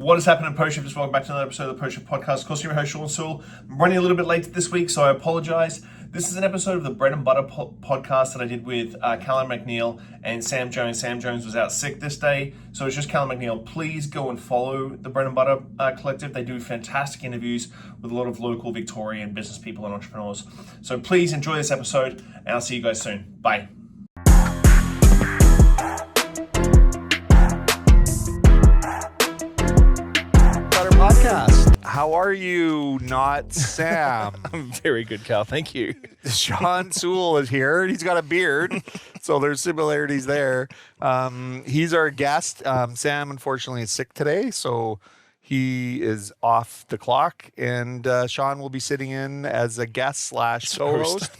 What is happening, Post-Shifters? Welcome back to another episode of the Post-Shift Podcast. Of course, I'm your host, Shawn Soole. I'm running a little bit late this week, so I apologize. This is an episode of the Bread and Butter podcast that I did with Calen, McNeil, and Sam Jones. Sam Jones was out sick this day, so it's just Calen, McNeil. Please go and follow the Bread and Butter Collective. They do fantastic interviews with a lot of local Victorian business people and entrepreneurs. So please enjoy this episode, and I'll see you guys soon. Bye. Podcast. How are you, not Sam? I'm very good, Cal. Thank you. Shawn Soole is here. He's got a beard, so there's similarities there. He's our guest. Sam, unfortunately, is sick today, so he is off the clock, and Shawn will be sitting in as a guest / co-host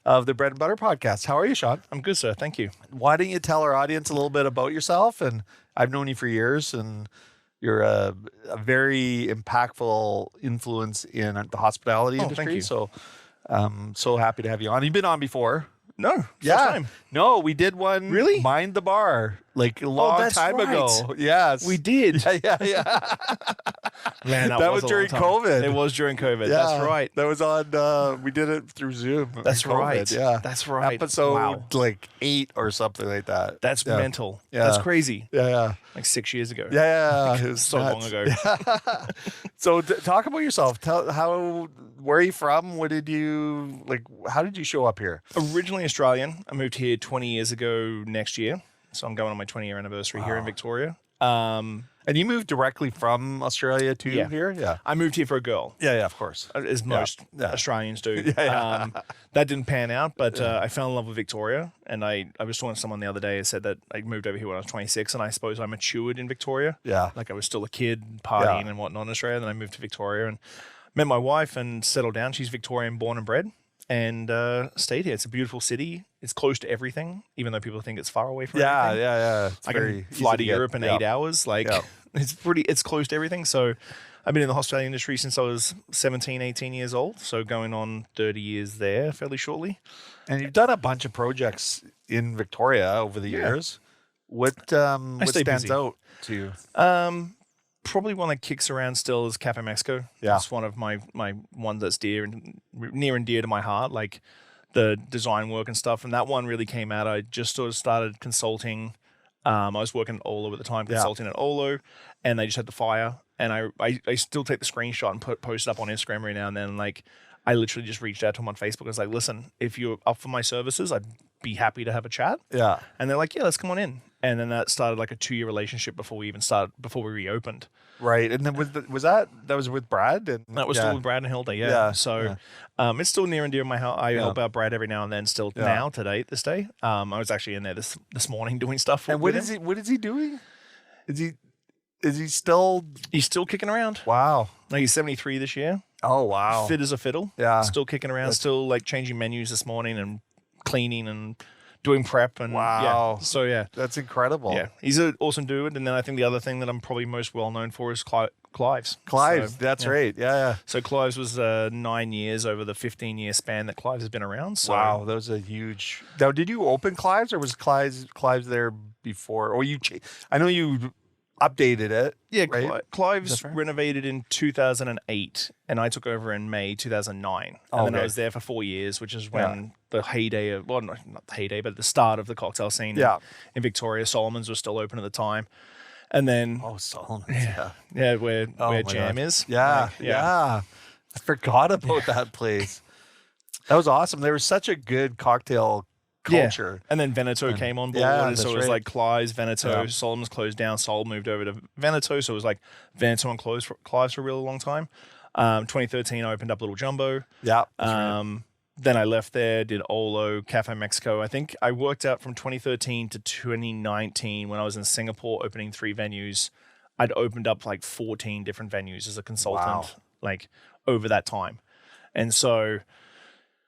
of the Bread and Butter Podcast. How are you, Shawn? I'm good, sir. Thank you. Why don't you tell our audience a little bit about yourself? And I've known you for years, and you're a very impactful influence in the hospitality industry. Thank you. So so happy to have you on. You've been on before. No, Yeah. first time. No, we did one. Really? Mind the Bar, like a long that's time right. ago. Yes. We did. Yeah. Man, That was a during long time. COVID. It was during COVID. Yeah. That's right. That was on, we did it through Zoom. That's on COVID. right. Yeah. That's right. Episode Wow. like 8 or something like that. That's Yeah. mental. Yeah. That's crazy. Yeah. Like 6 years ago. Yeah. It was So nuts. long ago. So talk about yourself. Tell where are you from? What did you like? How did you show up here? Originally Australian. I moved here 20 years ago next year. So I'm going on my 20-year anniversary here in Victoria. And you moved directly from Australia to Yeah. here? Yeah. I moved here for a girl. Yeah, of course. As most Yeah. Australians do. Yeah. That didn't pan out, but I fell in love with Victoria. And I was talking to someone the other day who said that I moved over here when I was 26, and I suppose I matured in Victoria. Yeah. Like I was still a kid partying and whatnot in Australia. Then I moved to Victoria and met my wife and settled down. She's Victorian born and bred, and stayed here. It's a beautiful city. It's close to everything, even though people think it's far away from everything. Yeah. It's I very can fly easy to get. Europe in 8 hours. Like it's close to everything. So I've been in the hospitality industry since I was 17, 18 years old. So going on 30 years there fairly shortly. And you've done a bunch of projects in Victoria over the years. What stay stands busy. out to you? Probably one that kicks around still is Cafe Mexico. Yeah. It's one of my one that's near and dear to my heart, like the design work and stuff. And that one really came out. I just sort of started consulting. I was working at Olo at the time, consulting at Olo, and they just had the fire. And I still take the screenshot and post it up on Instagram every now and then. Like I literally just reached out to them on Facebook. I was like, listen, if you're up for my services, I'd be happy to have a chat. Yeah. And they're like, yeah, let's come on in. And then that started like a 2-year relationship before we reopened. Right. And then was that was with Brad? And That was still with Brad and Hilda, yeah. Yeah, So it's still near and dear to my heart. I help out Brad every now and then still now, this day. I was actually in there this morning doing stuff And with what him. is he doing? Is he still He's still kicking around. wow. Like he's 73 this year. Oh wow. Fit as a fiddle. Yeah. Still kicking around, still like changing menus this morning and cleaning and doing prep and Wow. yeah. So yeah. That's incredible. Yeah. He's an awesome dude. And then I think the other thing that I'm probably most well known for is Clive's. Clive's, So, that's yeah. right. Yeah. So Clive's was 9 years over the 15-year span that Clive's has been around. So Wow, that was a huge. Now, did you open Clive's or was Clive's there before? Or I know you updated it. yeah, right? Clive's That's right. renovated in 2008, and I took over in May 2009. And then I Okay. was there for 4 years, which is when the heyday of, well, not the heyday, but the start of the cocktail scene in Victoria. Solomon's was still open at the time. And then, Oh, Solomon. where my Jam God. is. Yeah. Like, I forgot about that place. That was awesome. There was such a good cocktail culture. Yeah. And then Veneto came on board. Yeah, and so that's it was right. like Clive's, Veneto, Yeah. Solomon's closed down. Sol moved over to Veneto. So it was like Veneto and Clive's for a really long time. 2013, I opened up Little Jumbo. Yeah. that's right. Then I left there, did Olo, Cafe Mexico. I think I worked out from 2013 to 2019 when I was in Singapore opening 3 venues. I'd opened up like 14 different venues as a consultant, like over that time. And so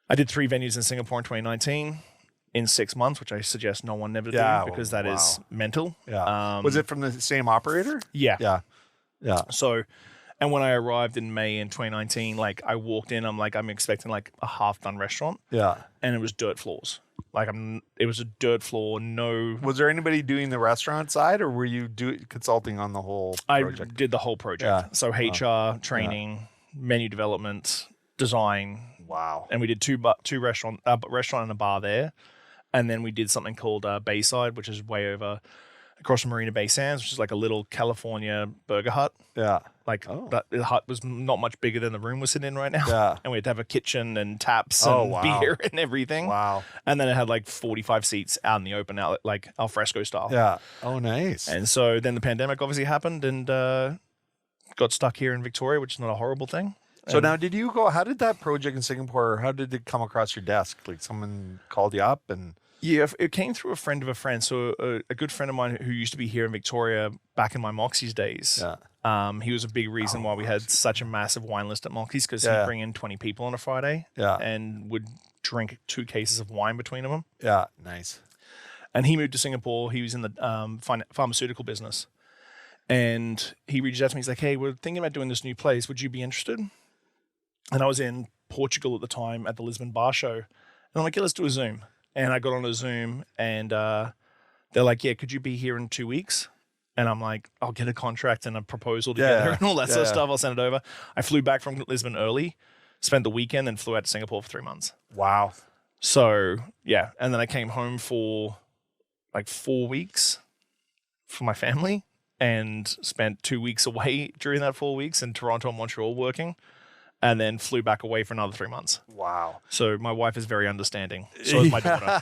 I did 3 venues in Singapore in 2019 in 6 months, which I suggest no one never do because that is mental. Yeah. Was it from the same operator? Yeah. Yeah. So, And when I arrived in May in 2019, like I walked in, I'm expecting like a half-done restaurant, Yeah. and it was dirt floors. Like it was a dirt floor. No, Was there anybody doing the restaurant side, or were you consulting on the whole project? I did the whole project. Yeah. So HR, training, menu development, design, Wow. and we did two restaurant and a bar there, and then we did something called Bayside, which is way over across from Marina Bay Sands, which is like a little California burger hut. Yeah. Like the hut was not much bigger than the room we're sitting in right now. Yeah. And we had to have a kitchen and taps and beer and everything. Wow. And then it had like 45 seats out in the open, out like al fresco style. Yeah. Oh, nice. And so then the pandemic obviously happened, and got stuck here in Victoria, which is not a horrible thing. So now, did you go? How did that project in Singapore? How did it come across your desk? Like someone called you up and. Yeah, it came through a friend of a friend. So a good friend of mine who used to be here in Victoria back in my Moxie's days. Yeah. He was a big reason why we had such a massive wine list at Moxie's, because he'd bring in 20 people on a Friday. Yeah. And would drink 2 cases of wine between them. Yeah. Nice. And he moved to Singapore. He was in the pharmaceutical business. And he reached out to me. He's like, hey, we're thinking about doing this new place. Would you be interested? And I was in Portugal at the time at the Lisbon Bar Show. And I'm like, yeah, let's do a Zoom. And I got on a Zoom, and they're like, yeah, could you be here in 2 weeks? And I'm like, I'll get a contract and a proposal together and all that sort of stuff. I'll send it over. I flew back from Lisbon early, spent the weekend, and flew out to Singapore for 3 months. Wow. So, yeah. And then I came home for like 4 weeks for my family, and spent 2 weeks away during that 4 weeks in Toronto and Montreal working. And then flew back away for another 3 months. Wow. So my wife is very understanding. So is my daughter.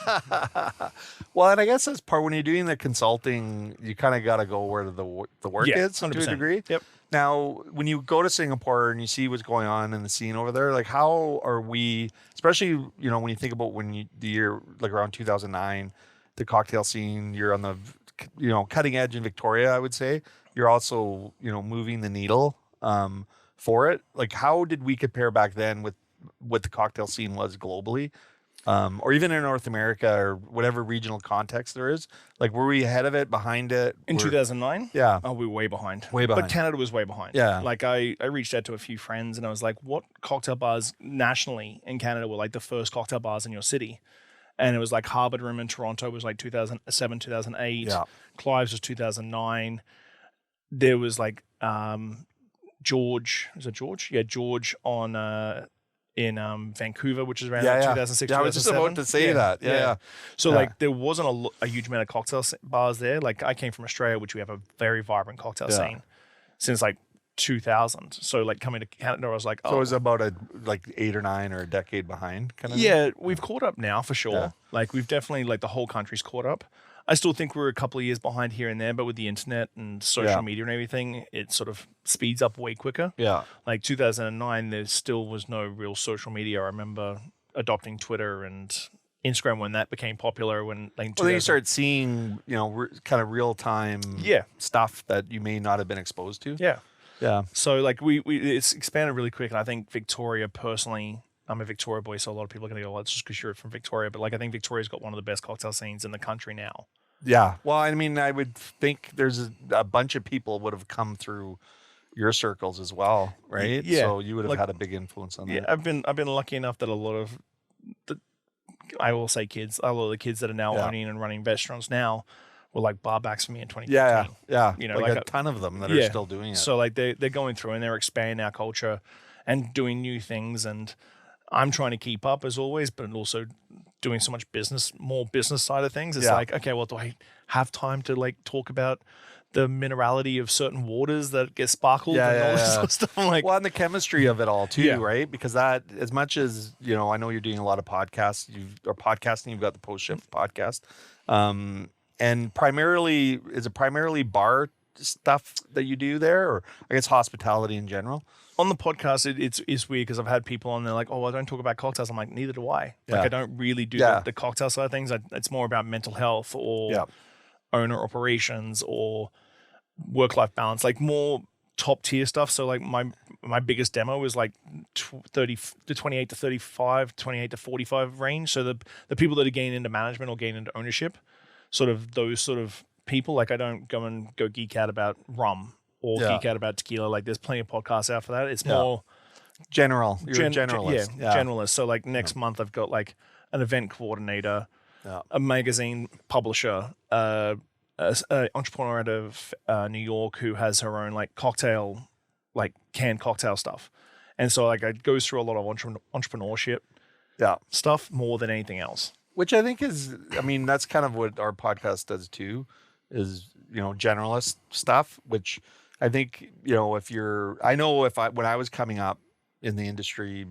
Well, and I guess that's part when you're doing the consulting, you kind of got to go where the work is to a 100%. degree. Yep. Now, when you go to Singapore and you see what's going on in the scene over there, like how are we, especially, when you think about the year, like around 2009, the cocktail scene, you're on the, cutting edge in Victoria, I would say. You're also, moving the needle. For it, like how did we compare back then with what the cocktail scene was globally, or even in North America or whatever regional context there is? Like, were we ahead of it, behind it? In 2009? Yeah. Oh, we were way behind. Way behind. But Canada was way behind. Yeah. Like I reached out to a few friends, and I was like, what cocktail bars nationally in Canada were like the first cocktail bars in your city? And it was like Harbour Room in Toronto was like 2007, 2008. Yeah. Clive's was 2009. There was like George, is it George? Yeah, George on in Vancouver, which is around 2006, Yeah, I was just about to say that. Yeah. So like there wasn't a huge amount of cocktail bars there. Like I came from Australia, which we have a very vibrant cocktail scene since like 2000. So like coming to Canada, I was like, So it was about 8 or 9 or a decade behind kind of thing? Yeah, we've caught up now for sure. Yeah. Like we've definitely, like the whole country's caught up. I still think we're a couple of years behind here and there, but with the internet and social media and everything, it sort of speeds up way quicker. Yeah. Like 2009, there still was no real social media. I remember adopting Twitter and Instagram when that became popular. When like Well, then you start seeing, kind of real time stuff that you may not have been exposed to. Yeah. Yeah. So like it's expanded really quick, and I think Victoria personally, I'm a Victoria boy, so a lot of people are going to go, well, it's just because you're from Victoria. But like, I think Victoria's got one of the best cocktail scenes in the country now. Yeah. Well, I mean, I would think there's a bunch of people would have come through your circles as well, right? Yeah. So you would have had a big influence on that. Yeah, I've been lucky enough that a lot of I will say a lot of the kids that are now owning and running restaurants now were like bar backs for me in 2015. Yeah. Like a ton of them that are still doing it. So like they're going through and they're expanding our culture and doing new things, and I'm trying to keep up as always, but also doing so much more business side of things. It's like, okay, well, do I have time to like talk about the minerality of certain waters that get sparkled and all this sort of stuff? I'm like, well, and the chemistry of it all too, right? Because that, as much as, I know you're doing a lot of podcasts, you've got the Post Shift podcast. And is it primarily bar stuff that you do there, or I guess hospitality in general? On the podcast, it's weird because I've had people on there like, oh, I don't talk about cocktails. I'm like, neither do I. Like, I don't really do the cocktail side of things. It's more about mental health or owner operations or work-life balance, like more top tier stuff. So like my biggest demo was like 30 to 28 to 35, 28 to 45 range. So the people that are getting into management or getting into ownership, sort of those sort of people, like I don't go geek out about rum or Yeah. geek out about tequila. Like there's plenty of podcasts out for that. It's Yeah. more You're a generalist. generalist. So like next month I've got like an event coordinator, Yeah. a magazine publisher, a entrepreneur out of New York who has her own like cocktail, like canned cocktail stuff. And so like it goes through a lot of entrepreneurship Yeah. stuff more than anything else. Which I think is, I mean, that's kind of what our podcast does too, is, generalist stuff, which I think, I know when I was coming up in the industry,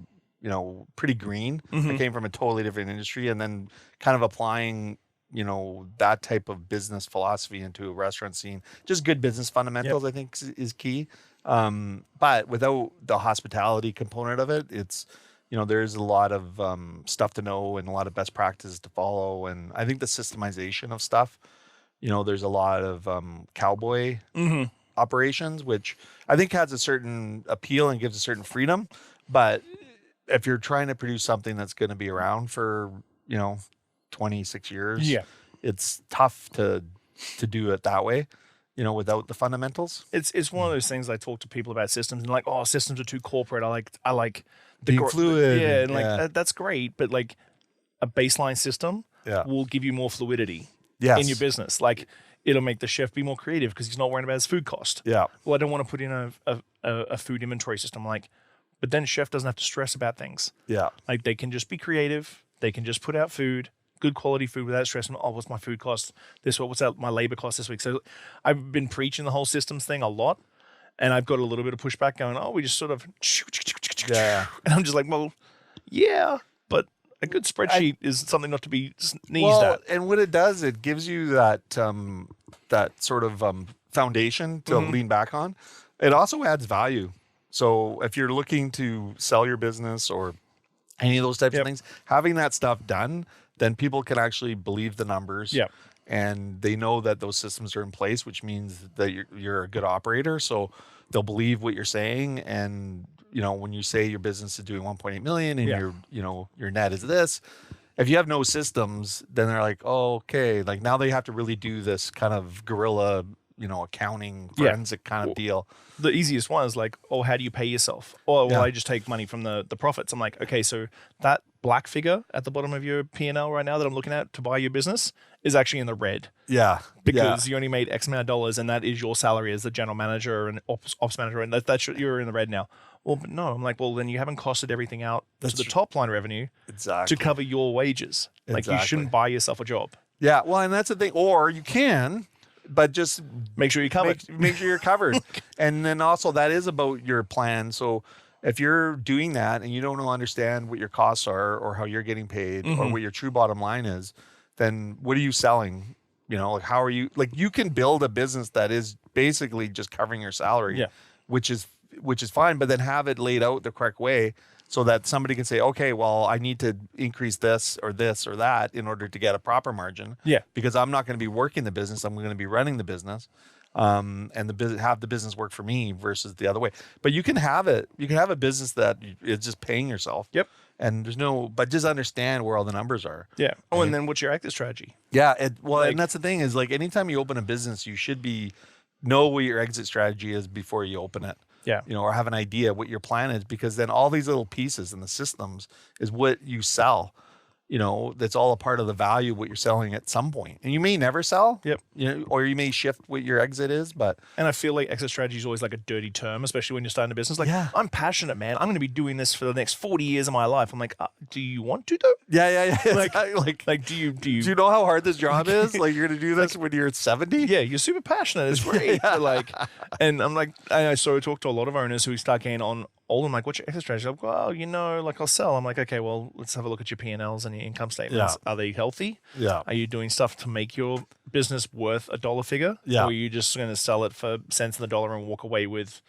pretty green, I came from a totally different industry, and then kind of applying, that type of business philosophy into a restaurant scene, just good business fundamentals, I think is key. But without the hospitality component of it, it's, there's a lot of stuff to know and a lot of best practices to follow. And I think the systemization of stuff, there's a lot of cowboy operations, which I think has a certain appeal and gives a certain freedom. But if you're trying to produce something that's going to be around for, 26 years, it's tough to do it that way, without the fundamentals. It's one of those things I talk to people about systems and like, oh, systems are too corporate. I like Being fluid. Yeah, and like that's great, but like a baseline system will give you more fluidity in your business. Like it'll make the chef be more creative because he's not worrying about his food cost. Yeah. Well, I don't want to put in a food inventory system, but then chef doesn't have to stress about things. Yeah. Like they can just be creative. They can just put out food, good quality food without stressing, what's my food cost this week? What's my labor cost this week? So I've been preaching the whole systems thing a lot, and I've got a little bit of pushback going, we just sort of, and I'm just like, well, yeah, but a good spreadsheet is something not to be sneezed at. And what it does, it gives you that sort of foundation to lean back on. It also adds value. So if you're looking to sell your business or any of those types of things, having that stuff done, then people can actually believe the numbers. Yeah. And they know that those systems are in place, which means that you're a good operator. So they'll believe what you're saying. And, when you say your business is doing 1.8 million and your net is this, if you have no systems, then they're like, oh, okay. Like now they have to really do this kind of guerrilla, accounting forensic kind of deal. The easiest one is like, how do you pay yourself? I just take money from the profits. I'm like, okay, so that black figure at the bottom of your P&L right now that I'm looking at to buy your business is actually in the red. Yeah. Because you only made X amount of dollars, and that is your salary as the general manager and ops manager, and that's you're in the red now. Well, but no, I'm like, well, then you haven't costed everything out to the top line revenue to cover your wages. Like you shouldn't buy yourself a job. Yeah, well, and that's the thing. Or you can, but just make sure you're covered. Make sure you're covered. And then also that is about your plan. So if you're doing that and you don't understand what your costs are or how you're getting paid or what your true bottom line is, then what are you selling? Like how are you, like you can build a business that is basically just covering your salary, which is fine, but then have it laid out the correct way so that somebody can say, okay, well, I need to increase this or that in order to get a proper margin. Yeah. Because I'm not going to be working the business. I'm going to be running the business. And have the business work for me versus the other way. But you can have it. You can have a business that is just paying yourself. Yep. And but just understand where all the numbers are. Yeah. Oh, and then what's your exit strategy? Yeah. And that's the thing is like anytime you open a business, you should know what your exit strategy is before you open it. Yeah. Or have an idea what your plan is, because then all these little pieces and the systems is what you sell. That's all a part of the value of what you're selling at some point. And you may never sell. Yep. Or you may shift what your exit is, and I feel like exit strategy is always like a dirty term, especially when you're starting a business. Like, I'm passionate, man. I'm going to be doing this for the next 40 years of my life. I'm like, do you want to though? Yeah. Like, do you know how hard this job is? Like, you're going to do this when you're 70? Yeah, you're super passionate. It's great. But and I'm like, I talk to a lot of owners who start getting on all. I'm like, what's your exit strategy? I'm like, well, I'll sell. I'm like, okay, well, let's have a look at your P&Ls and your income statements. Yeah. Are they healthy? Yeah. Are you doing stuff to make your business worth a dollar figure? Yeah. Or are you just going to sell it for cents in the dollar and walk away with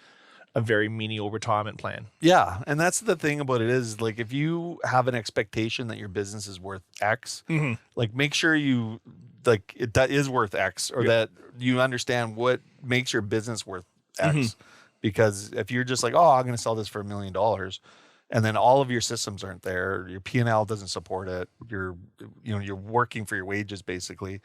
a very menial retirement plan? Yeah. And that's the thing about it is like, if you have an expectation that your business is worth X, like make sure that is worth X, or that you understand what makes your business worth X. Because if you're just like, I'm going to sell this for $1 million, and then all of your systems aren't there, your P&L doesn't support it, you're working for your wages basically,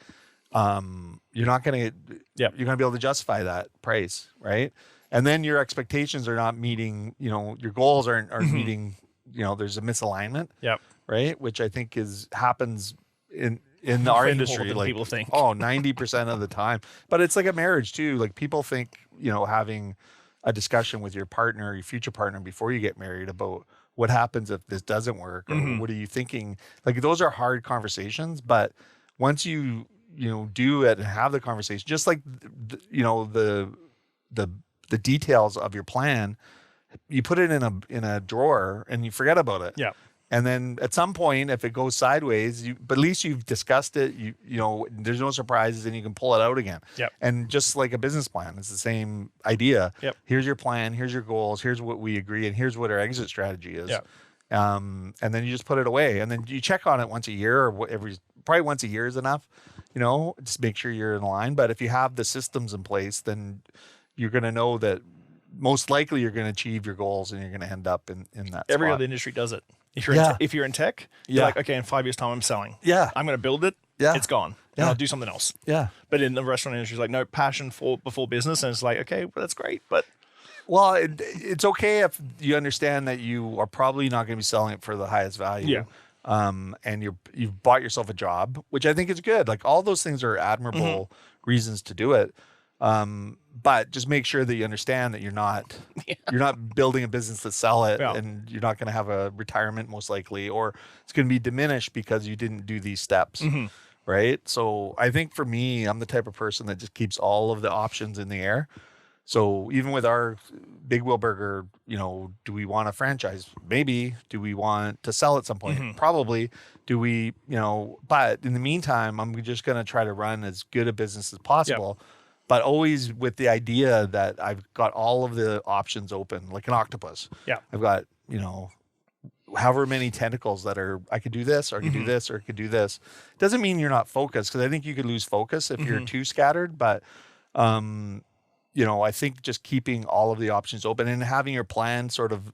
you're not going to, Yep. you're going to be able to justify that price, right? And then your expectations are not meeting, your goals aren't meeting, there's a misalignment, Yep. right? Which I think happens in Way our more industry, than like people think. 90% of the time. But it's like a marriage too. Like people think, having a discussion with your partner, your future partner, before you get married about what happens if this doesn't work, or what are you thinking? Like those are hard conversations, but once you do it and have the conversation, just like the details of your plan, you put it in a drawer and you forget about it. Yeah. And then at some point, if it goes sideways, but at least you've discussed it. There's no surprises, and you can pull it out again. Yep. And just like a business plan, it's the same idea. Yep. Here's your plan. Here's your goals. Here's what we agree, and here's what our exit strategy is. Yep. And then you just put it away, and then you check on it once a year, or probably once a year is enough. Just make sure you're in line. But if you have the systems in place, then you're going to know that most likely you're going to achieve your goals, and you're going to end up in that Every spot. other industry does it. If you're in tech, Yeah. you're like, okay, in 5 years' time, I'm selling. Yeah. I'm going to build it. Yeah. It's gone. Yeah. And I'll do something else. Yeah. But in the restaurant industry, it's like, no, passion before business. And it's like, okay, well, that's great. But Well, it's okay if you understand that you are probably not going to be selling it for the highest value. Yeah. And you've bought yourself a job, which I think is good. Like all those things are admirable reasons to do it. But just make sure that you understand that you're not building a business to sell it, Yeah. and you're not going to have a retirement most likely, or it's going to be diminished because you didn't do these steps. Right. So I think for me, I'm the type of person that just keeps all of the options in the air. So even with our Big Wheel Burger, do we want a franchise? Maybe. Do we want to sell at some point? Probably. Do we, but in the meantime, I'm just going to try to run as good a business as possible, but always with the idea that I've got all of the options open, like an octopus. Yeah. I've got, however many tentacles that I could do this, or I could do this, or I could do this. Doesn't mean you're not focused, because I think you could lose focus if you're too scattered, but, I think just keeping all of the options open and having your plan sort of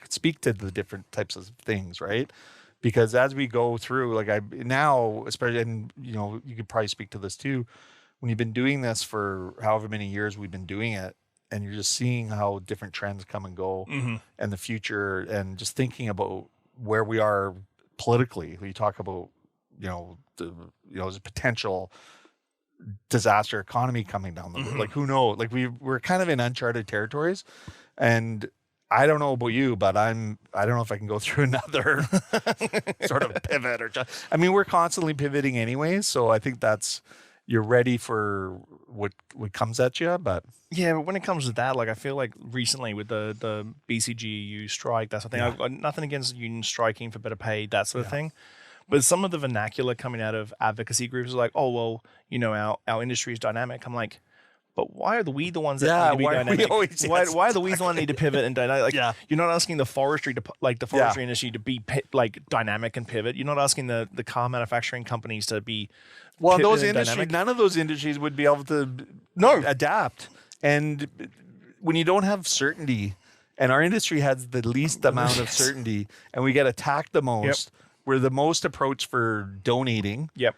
speak to the different types of things, right? Because as we go through, like now, especially, and you could probably speak to this too, when you've been doing this for however many years we've been doing it, and you're just seeing how different trends come and go and the future, and just thinking about where we are politically. You talk about, there's a potential disaster economy coming down the road. Like who knows? Like we're kind of in uncharted territories, and I don't know about you, but I don't know if I can go through another sort of pivot we're constantly pivoting anyways. So I think you're ready for what comes at you. But yeah, but when it comes to that, like I feel like recently with the BCGEU strike, that sort of thing, I've got nothing against union striking for better pay, that sort of thing. But some of the vernacular coming out of advocacy groups is like, oh, well, our industry is dynamic. I'm like, but why are we the ones that need to be dynamic? Why are the we the one need to pivot and dynamic? Like, you're not asking the forestry industry to be dynamic and pivot. You're not asking the car manufacturing companies to be. Well, none of those industries would be able to adapt. And when you don't have certainty, and our industry has the least amount of certainty, and we get attacked the most. We're the most approached for donating. Yep.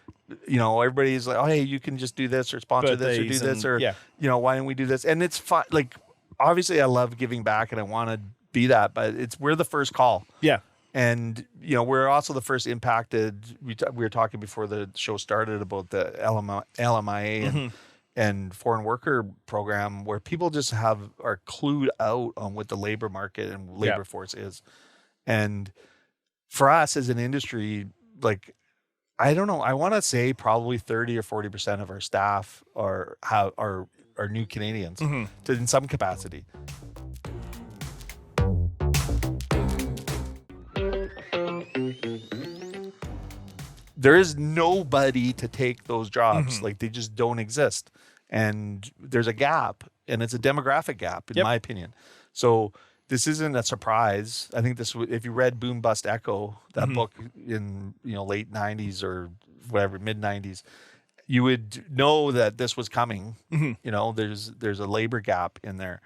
Everybody's like, oh, hey, you can just do this or sponsor this or do this or, why don't we do this? And it's fine. Like, obviously I love giving back and I want to be that, but we're the first call. Yeah. And, we're also the first impacted. We were talking before the show started about the LMIA and foreign worker program, where people just are clued out on what the labor market and labor force is. And for us as an industry, like, I don't know, I want to say probably 30 or 40% of our staff are new Canadians in some capacity. There is nobody to take those jobs. Like, they just don't exist. And there's a gap, and it's a demographic gap, in my opinion. So this isn't a surprise. I think if you read Boom Bust Echo, that book in late 90s or whatever, mid 90s, you would know that this was coming. There's a labor gap in there,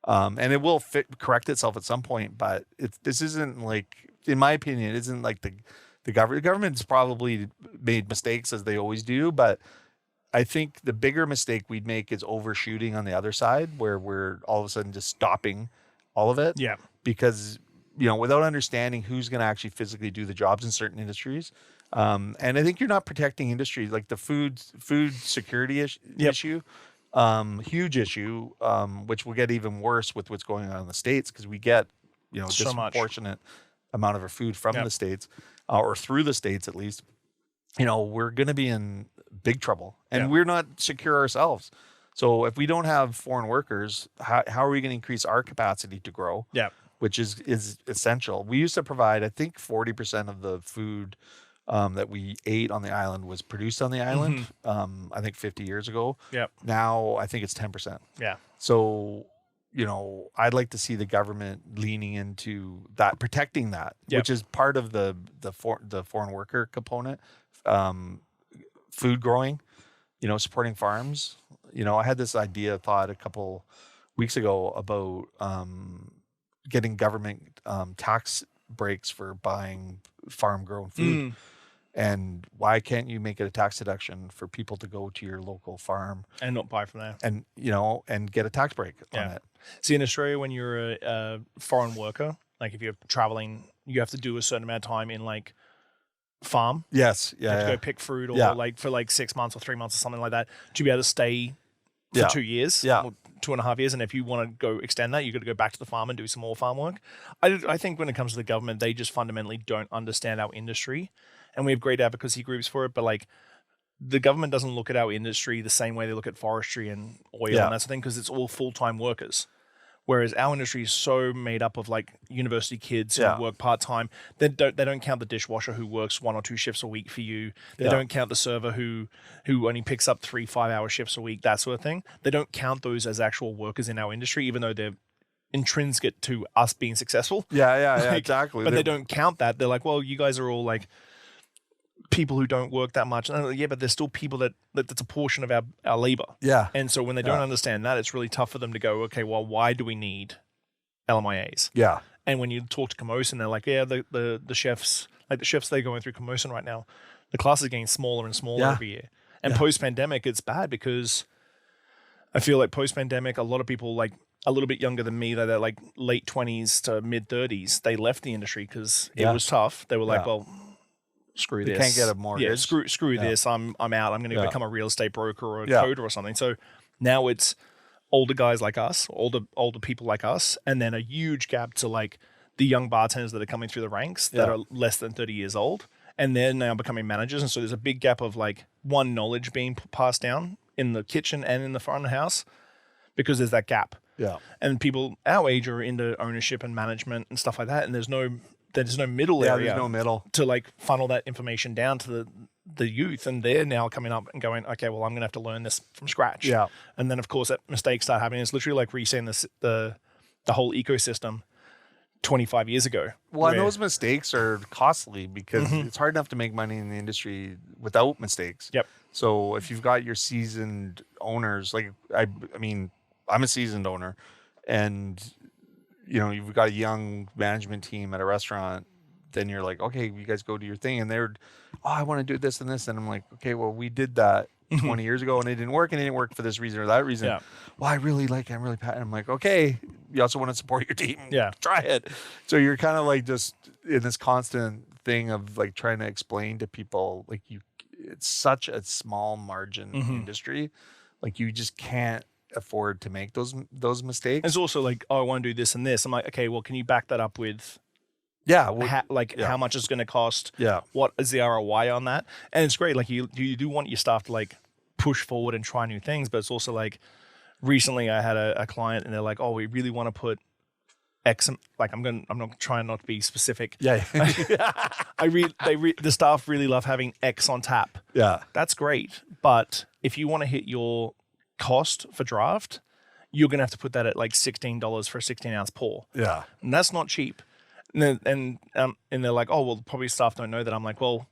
and it will correct itself at some point. But this isn't like, in my opinion, it isn't like the government's probably made mistakes, as they always do. But I think the bigger mistake we'd make is overshooting on the other side, where we're all of a sudden just stopping all of it. Yeah. Because, without understanding who's going to actually physically do the jobs in certain industries. And I think you're not protecting industries like the food security issue, huge issue, which will get even worse with what's going on in the States, because we get, So much. disproportionate amount of our food from the States, or through the States at least. We're going to be in big trouble, and we're not secure ourselves. So if we don't have foreign workers, how are we going to increase our capacity to grow? Yeah. Which is essential. We used to provide, I think, 40% of the food that we ate on the island was produced on the island. I think 50 years ago. Yep. Now I think it's 10%. Yeah. So, I'd like to see the government leaning into that, protecting that, which is part of the foreign worker component. Food growing, supporting farms. I had this thought a couple weeks ago about getting government tax breaks for buying farm grown food. And why can't you make it a tax deduction for people to go to your local farm And not buy from there. and, and get a tax break on it? See, in Australia, when you're a foreign worker, like if you're traveling, you have to do a certain amount of time in like farm. Yes. You have Yeah. to go pick fruit or like for like 6 months or 3 months or something like that to be able to stay for 2 years, or 2.5 years. And if you want to go extend that, you got to go back to the farm and do some more farm work. I think when it comes to the government, they just fundamentally don't understand our industry, and we have great advocacy groups for it. But like the government doesn't look at our industry the same way they look at forestry and oil and that sort of thing, because it's all full-time workers. Whereas our industry is so made up of like university kids who work part-time. They don't count the dishwasher who works 1 or 2 shifts a week for you. They don't count the server who only picks up 3 5-hour shifts a week, that sort of thing. They don't count those as actual workers in our industry, even though they're intrinsic to us being successful. Yeah, exactly. But they don't count that. They're like, well, you guys are all like people who don't work that much. And I'm like, yeah, but there's still people that's a portion of our labor. Yeah. And so when they don't understand that, it's really tough for them to go, okay, well, why do we need LMIAs? Yeah. And when you talk to Camosun, they're like, yeah, the chefs, like the chefs they're going through Camosun right now, the class is getting smaller and smaller every year. And post-pandemic, it's bad because I feel like post-pandemic, a lot of people like a little bit younger than me, they're like late 20s to mid 30s, they left the industry because it was tough. They were like, well, screw this. Can't get a mortgage. Yeah, screw this. I'm out. I'm going to become a real estate broker or a coder or something. So now it's older guys like us, older people like us, and then a huge gap to like the young bartenders that are coming through the ranks that are less than 30 years old, and they're now becoming managers. And so there's a big gap of like knowledge being passed down in the kitchen and in the front of the house because there's that gap. Yeah. And people our age are into ownership and management and stuff like that, and there's no middle area. There's no middle to like funnel that information down to the youth, and they're now coming up and going, okay, well, I'm gonna have to learn this from scratch. Yeah. And then of course that mistakes start happening. It's literally like resetting the whole ecosystem 25 years ago. Well, and those mistakes are costly because it's hard enough to make money in the industry without mistakes. Yep. So if you've got your seasoned owners, like I mean, I'm a seasoned owner, and you've got a young management team at a restaurant, then you're like, okay, you guys go do your thing. And they're, I want to do this and this. And I'm like, okay, well, we did that 20 years ago and it didn't work, and it didn't work for this reason or that reason. Yeah. Well, I'm really passionate. I'm like, okay, you also want to support your team. Yeah. Try it. So you're kind of like just in this constant thing of like trying to explain to people, like it's such a small margin industry. Like you just can't afford to make those mistakes. It's also like, I want to do this and this. I'm like, okay, well, can you back that up with how much it's going to cost? Yeah. What is the ROI on that? And it's great. Like you do want your staff to like push forward and try new things, but it's also like recently I had a client and they're like, oh, we really want to put X, like I'm not trying not to be specific. Yeah. The staff really love having X on tap. Yeah. That's great. But if you want to hit your cost for draft, you're going to have to put that at like $16 for a 16-ounce pour. Yeah. And that's not cheap. And they're like, oh, well, probably staff don't know that. I'm like, well,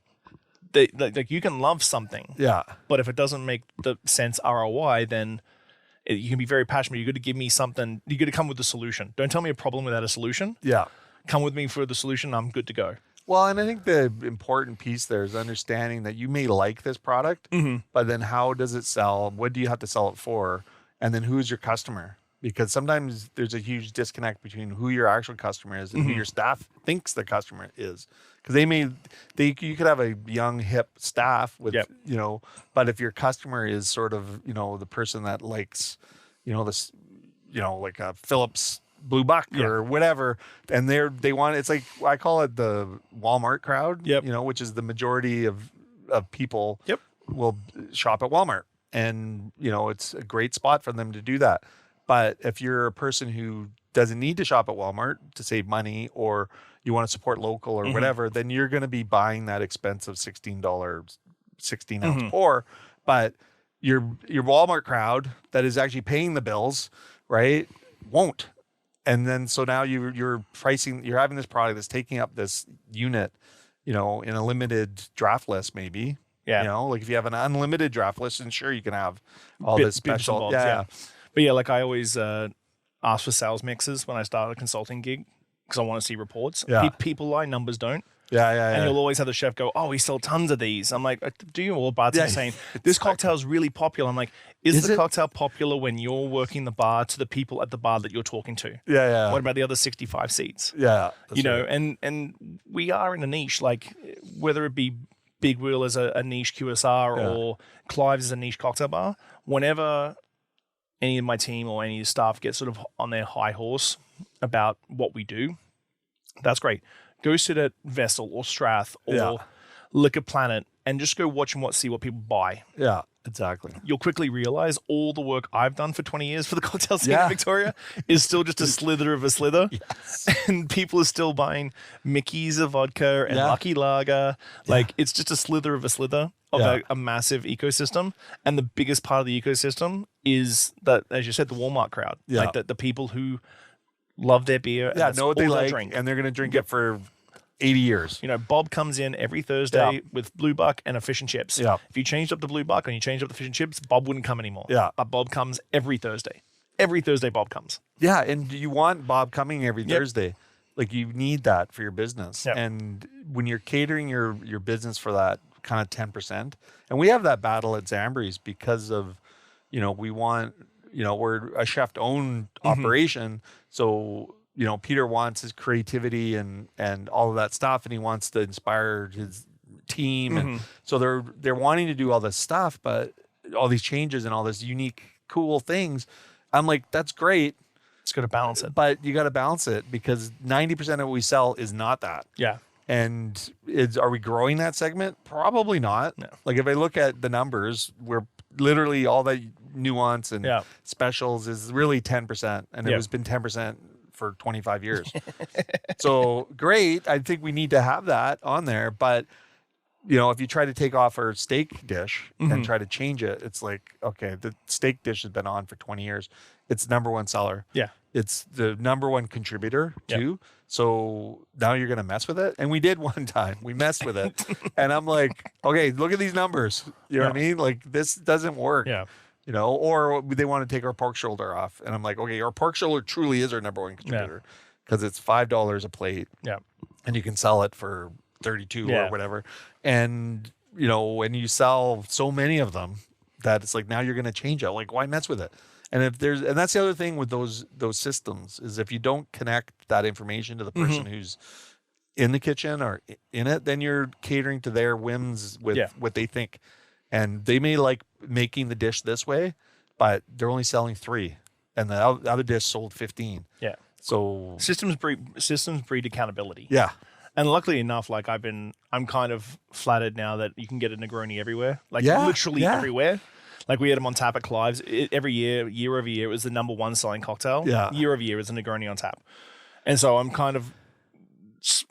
like you can love something. Yeah. But if it doesn't make the sense ROI, then you can be very passionate. You got to give me something. You got to come with a solution. Don't tell me a problem without a solution. Yeah. Come with me for the solution. I'm good to go. Well, and I think the important piece there is understanding that you may like this product, but then how does it sell? What do you have to sell it for? And then who's your customer? Because sometimes there's a huge disconnect between who your actual customer is and who your staff thinks the customer is. Because you could have a young, hip staff with, but if your customer is sort of, the person that likes, this, like a Phillips Blue Buck or whatever, and they want, it's like, I call it the Walmart crowd, which is the majority of people will shop at Walmart. And, it's a great spot for them to do that. But if you're a person who doesn't need to shop at Walmart to save money, or you want to support local or whatever, then you're going to be buying that expensive $16 16-ounce pour. But your Walmart crowd that is actually paying the bills, right, won't. And then so now you're having this product that's taking up this unit, in a limited draft list maybe. Yeah. Like if you have an unlimited draft list, then sure you can have all this special. But like I always ask for sales mixes when I start a consulting gig because I want to see reports. People lie, numbers don't. And you'll always have the chef go, "Oh, we sell tons of these." I'm like, "Do you?" Or bartenders saying, "This cocktail is really popular." I'm like, "Is the cocktail popular when you're working the bar to the people at the bar that you're talking to?" What about the other 65 seats? And we are in a niche, like whether it be Big Wheel as a niche QSR or Clive's as a niche cocktail bar. Whenever any of my team or any staff get sort of on their high horse about what we do, that's great. Go sit at Vessel or Strath or Liquor Planet and just go watch and see what people buy. Yeah, exactly. You'll quickly realize all the work I've done for 20 years for the cocktail scene in Victoria is still just a slither of a slither. Yes. And people are still buying Mickey's of vodka and Lucky Lager. Like it's just a slither of a slither of a massive ecosystem. And the biggest part of the ecosystem is that, as you said, the Walmart crowd. Like the people who love their beer. And know what they like, drink. And they're going to drink it for 80 years. Bob comes in every Thursday with Blue Buck and a fish and chips. Yeah. If you changed up the Blue Buck and you changed up the fish and chips, Bob wouldn't come anymore. Yeah. But Bob comes every Thursday. Every Thursday, Bob comes. Yeah, and you want Bob coming every Thursday. Like you need that for your business. Yep. And when you're catering your business for that kind of 10%, and we have that battle at Zambri's because of, we want, we're a chef-owned operation. So, Peter wants his creativity and all of that stuff, and he wants to inspire his team. And so they're wanting to do all this stuff, but all these changes and all this unique, cool things. I'm like, that's great. It's got to balance it. But you got to balance it because 90% of what we sell is not that. Yeah. And are we growing that segment? Probably not. No. Like if I look at the numbers, we're literally all that nuance and specials is really 10%. And it has been 10% for 25 years. So great. I think we need to have that on there. But, if you try to take off our steak dish and try to change it, it's like, okay, the steak dish has been on for 20 years. It's number one seller. Yeah. It's the number one contributor too. So now you're going to mess with it. And we did one time. We messed with it. And I'm like, okay, look at these numbers. You know what I mean? Like this doesn't work. Yeah. Or they want to take our pork shoulder off. And I'm like, okay, our pork shoulder truly is our number one contributor because it's $5 a plate. Yeah. And you can sell it for 32 or whatever. And, when you sell so many of them that it's like, now you're going to change it. Like, why mess with it? And and that's the other thing with those systems is if you don't connect that information to the person who's in the kitchen or in it, then you're catering to their whims with what they think. And they may like making the dish this way, but they're only selling 3 and the other dish sold 15. Yeah. So systems breed accountability. Yeah. And luckily enough, like I'm kind of flattered now that you can get a Negroni everywhere, like literally everywhere. Like we had them on tap at Clive's every year over year. It was the number one selling cocktail. Yeah. Year over year is a Negroni on tap. And so I'm kind of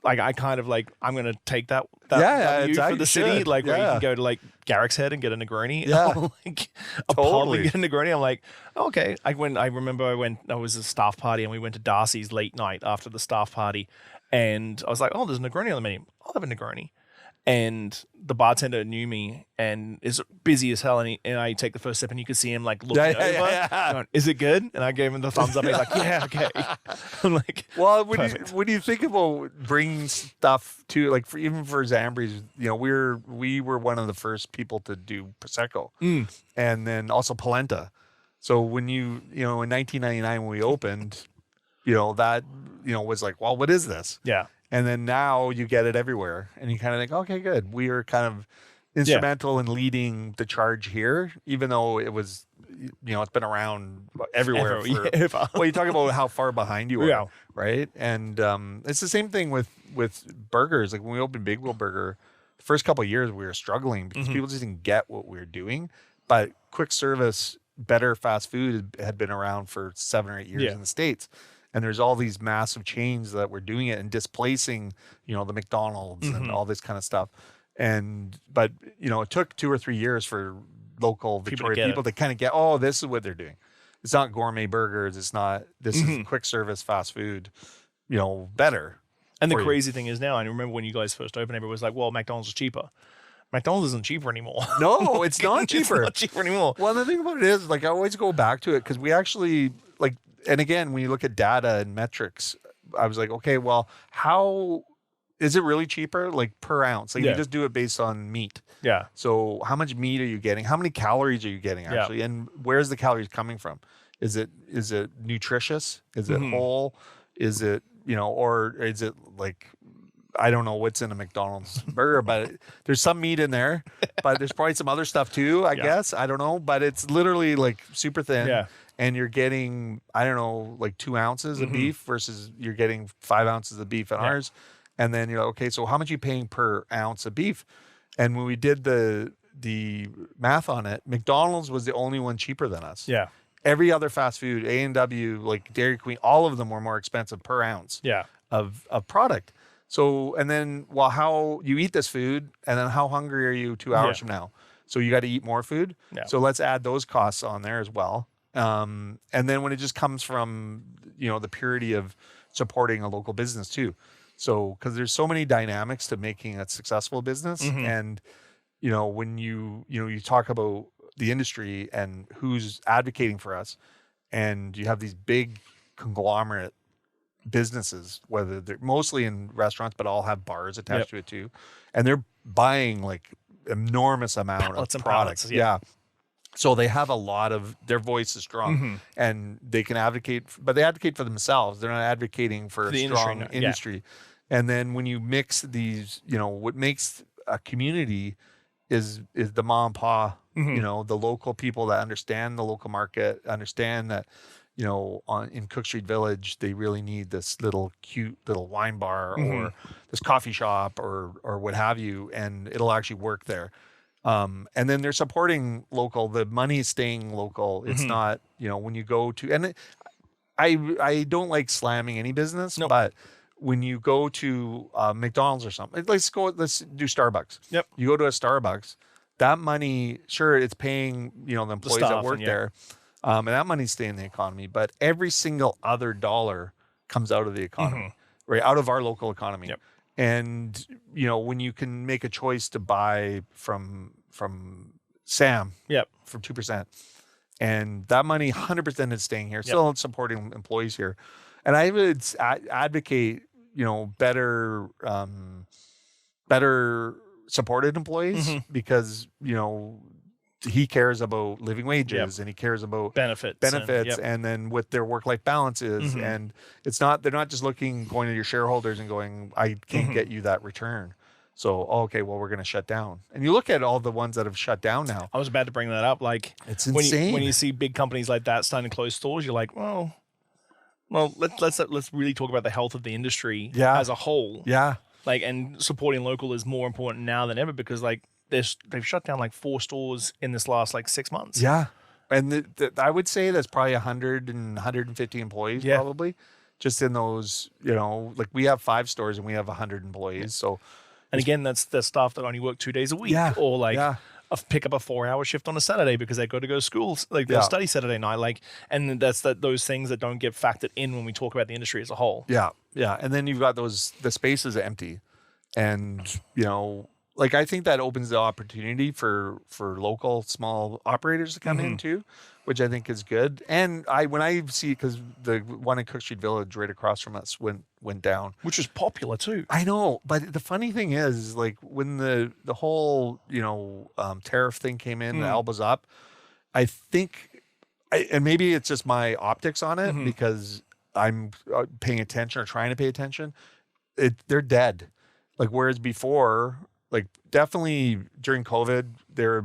like, I'm going to take that value for the city. Like where you can go to like Garrick's Head and get a Negroni. Yeah. Like a pub and get a Negroni. I'm like, okay. I was a staff party and we went to Darcy's late night after the staff party. And I was like, oh, there's a Negroni on the menu. I'll have a Negroni. And the bartender knew me and is busy as hell. And I take the first sip and you could see him like looking over. Going, is it good? And I gave him the thumbs up. And he's like, yeah, okay. I'm like, well, perfect. when you think about bringing stuff to like even for Zambri's, we were one of the first people to do Prosecco, and then also polenta. So when in 1999 when we opened, that was like, well, what is this? Yeah. And then now you get it everywhere, and you kind of think, okay, good. We are kind of instrumental in leading the charge here, even though it was, it's been around everywhere. Well, you talk about how far behind you are, right? And it's the same thing with burgers. Like when we opened Big Wheel Burger, the first couple of years we were struggling because people just didn't get what we were doing. But quick service, better fast food had been around for 7 or 8 years in the States. And there's all these massive chains that were doing it and displacing, the McDonald's and all this kind of stuff. But it took 2 or 3 years for local Victoria people to kind of get, oh, this is what they're doing. It's not gourmet burgers. It's not, this is quick service fast food, better. And the crazy thing is now, I remember when you guys first opened, everyone was like, well, McDonald's is cheaper. McDonald's isn't cheaper anymore. No, it's not cheaper. It's not cheaper anymore. Well, the thing about it is, like, I always go back to it because we actually, like, and again, when you look at data and metrics, I was like, okay, well, how is it really cheaper? Like per ounce? Like you just do it based on meat. Yeah. So how much meat are you getting? How many calories are you getting actually? And where's the calories coming from? Is it nutritious? Is it whole? Is it, or is it like, I don't know what's in a McDonald's burger, but there's some meat in there, but there's probably some other stuff too, I guess. I don't know, but it's literally like super thin. Yeah. And you're getting, I don't know, like 2 ounces of beef versus you're getting 5 ounces of beef in ours. And then you're like, okay, so how much are you paying per ounce of beef? And when we did the math on it, McDonald's was the only one cheaper than us. Yeah. Every other fast food, A&W, like Dairy Queen, all of them were more expensive per ounce of product. So, and then, well, how you eat this food, and then how hungry are you 2 hours from now? So you got to eat more food. Yeah. So let's add those costs on there as well. And then when it just comes from, the purity of supporting a local business too. So, because there's so many dynamics to making a successful business. And, when you talk about the industry and who's advocating for us, and you have these big conglomerate businesses, whether they're mostly in restaurants, but all have bars attached to it too. And they're buying like enormous amount pallets of and products. Pallets, yeah. So they have a lot of, their voice is strong and they can advocate, but they advocate for themselves. They're not advocating for a strong industry. And then when you mix these, what makes a community is the mom and pa, the local people that understand the local market, understand that, in Cook Street Village, they really need this little cute little wine bar or this coffee shop or what have you, and it'll actually work there. And then they're supporting local. The money is staying local. It's not, when you go to, and I don't like slamming any business, but when you go to McDonald's or something, let's do Starbucks. Yep. You go to a Starbucks, that money, sure, it's paying, the employees that work there. And that money's staying in the economy, but every single other dollar comes out of the economy, right? Out of our local economy. Yep. And, when you can make a choice to buy from Sam for 2%, and that money 100% is staying here, still supporting employees here. And I would advocate, better supported employees because, he cares about living wages and he cares about benefits and then what their work-life balance is. And they're not just going to your shareholders and going, I can't get you that return. So, okay, well, we're going to shut down. And you look at all the ones that have shut down now. I was about to bring that up. Like, it's insane. When you see big companies like that starting to close stores, you're like, well, let's really talk about the health of the industry as a whole. Yeah. Like, and supporting local is more important now than ever because, like, they've shut down like 4 stores in this last like 6 months. Yeah. And I would say that's probably 100 and 150 employees probably just in those, like we have 5 stores and we have 100 employees. So, and again, that's the staff that only work 2 days a week or like pick up a 4-hour shift on a Saturday because they got to go to school, like they'll study Saturday night. Like, and that's those things that don't get factored in when we talk about the industry as a whole. Yeah. Yeah. And then you've got the spaces empty and, like I think that opens the opportunity for local small operators to come in too, which I think is good. And when I see, because the one in Cook Street Village right across from us went down, which was popular too. I know, but the funny thing is, like when the whole tariff thing came in, the elbows up, I think, and maybe it's just my optics on it because I'm paying attention or trying to pay attention. They're dead. Like whereas before, like definitely during COVID, they're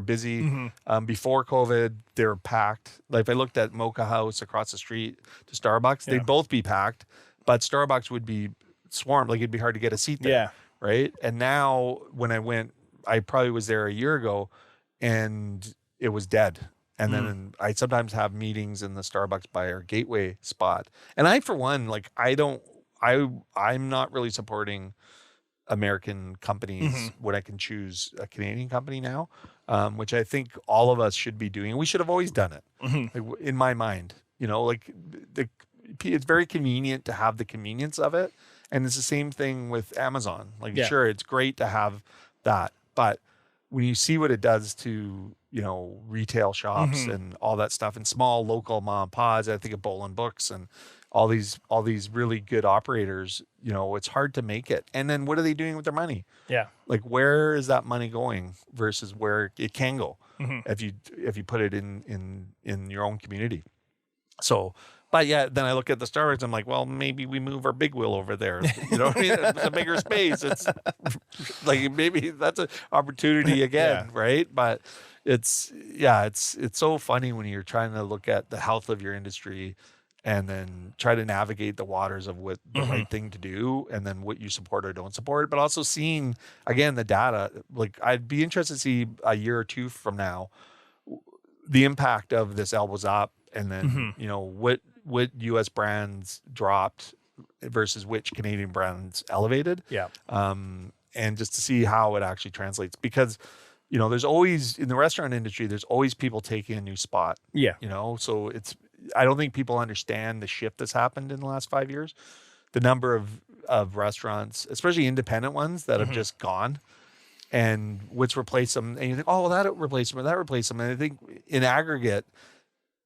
busy. Before COVID, they're packed. Like if I looked at Mocha House across the street to Starbucks, they'd both be packed, but Starbucks would be swarmed. Like it'd be hard to get a seat there. Yeah. Right. And now when I went, I probably was there a year ago, and it was dead. And then I sometimes have meetings in the Starbucks by our Gateway spot. And I, for one, like I'm not really supporting American companies when I can choose a Canadian company now, which I think all of us should be doing. We should have always done it, like, in my mind. Like it's very convenient to have the convenience of it. And it's the same thing with Amazon. Like, sure, it's great to have that, but when you see what it does to, retail shops and all that stuff, and small local mom and pods, I think of Boland Books and all these really good operators, it's hard to make it. And then what are they doing with their money? Yeah. Like, where is that money going versus where it can go if you put it in your own community? So, but yeah, then I look at the Starbucks, I'm like, well, maybe we move our big wheel over there. You know what I mean? It's a bigger space. It's like, maybe that's an opportunity again, right? But it's so funny when you're trying to look at the health of your industry and then try to navigate the waters of what the right thing to do, and then what you support or don't support, but also seeing, again, the data. Like, I'd be interested to see a year or two from now, the impact of this elbows up, and then, what U.S. brands dropped versus which Canadian brands elevated. Yeah. And just to see how it actually translates, because, there's always, in the restaurant industry, there's always people taking a new spot. Yeah. So I don't think people understand the shift that's happened in the last 5 years. The number of restaurants, especially independent ones, that have just gone, and what's replaced them. And you think, oh, well, that replaced them or that replaced them. And I think in aggregate,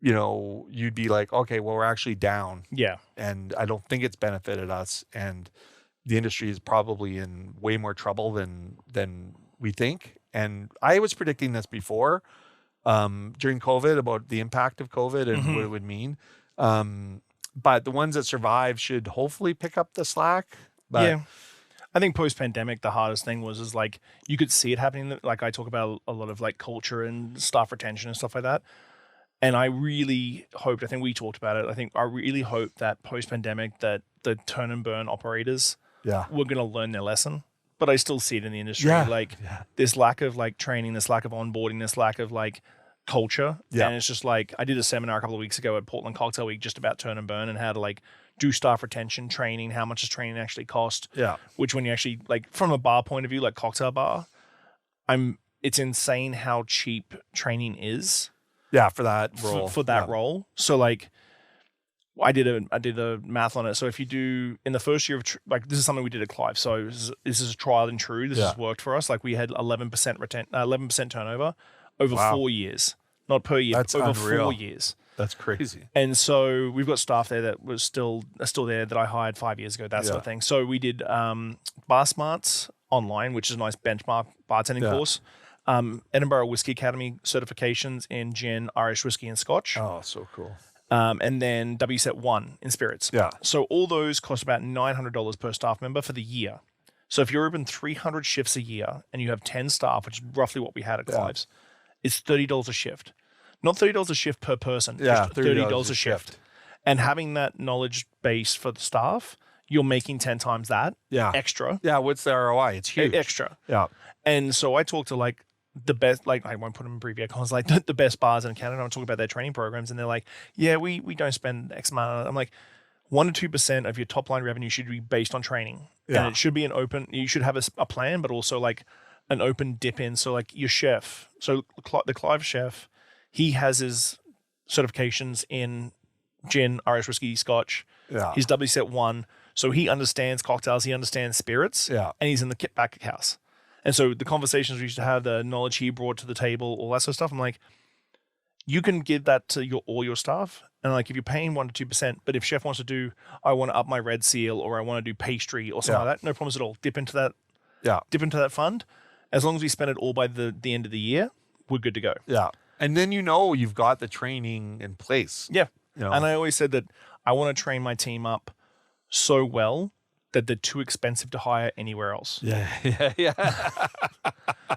you'd be like, okay, well, we're actually down. Yeah. And I don't think it's benefited us. And the industry is probably in way more trouble than we think. And I was predicting this before, during COVID, about the impact of COVID and what it would mean. But the ones that survive should hopefully pick up the slack. But yeah. I think post-pandemic, the hardest thing was like, you could see it happening. Like, I talk about a lot of like culture and staff retention and stuff like that. And I really hoped, I think we talked about it, I really hoped that post-pandemic that the turn and burn operators were going to learn their lesson. But I still see it in the industry. This lack of like training, this lack of onboarding, this lack of like culture. Yeah. And it's just like, I did a seminar a couple of weeks ago at Portland Cocktail Week just about turn and burn and how to like do staff retention training, how much does training actually cost? Yeah. Which, when you actually, like, from a bar point of view, like cocktail bar, it's insane how cheap training is. Yeah, for that role. For that role. So like, I did a math on it. So if you do in the first year of like, this is something we did at Clive. So this is a trial and true. This has worked for us. Like, we had 11% turnover over 4 years, not per year, That's over unreal. 4 years. That's crazy. And so we've got staff there that are still there that I hired 5 years ago, that sort of thing. So we did Bar Smarts online, which is a nice benchmark bartending course. Edinburgh Whiskey Academy certifications in gin, Irish whiskey, and Scotch. Oh, so cool. And then WSET 1 in spirits. Yeah. So all those cost about $900 per staff member for the year. So if you're open 300 shifts a year and you have 10 staff, which is roughly what we had at Clive's, it's $30 a shift. Not $30 a shift per person, just $30 a shift. And having that knowledge base for the staff, you're making 10 times that extra. Yeah, what's the ROI? It's huge. Extra. Yeah. And so I talked to like the best, like, I won't put them in abbreviated cons, like the best bars in Canada. I'm talking about their training programs, and they're like, yeah, we don't spend X amount. I'm like, 1 to 2% of your top line revenue should be based on training. Yeah. And it should be you should have a plan, but also like an open dip in. So like your chef, so the Clive chef, he has his certifications in gin, Irish whiskey, Scotch. Yeah. He's WSET 1. So he understands cocktails, he understands spirits, and he's in the back house. And so the conversations we used to have, the knowledge he brought to the table, all that sort of stuff, I'm like, you can give that to all your staff. And like, if you're paying 1% to 2%, but if chef wants to do, I want to up my red seal, or I want to do pastry or something like that, no problems at all. Dip into that fund. As long as we spend it all by the end of the year, we're good to go. Yeah. And then you've got the training in place. Yeah. You know? And I always said that I want to train my team up so well that they're too expensive to hire anywhere else. Yeah.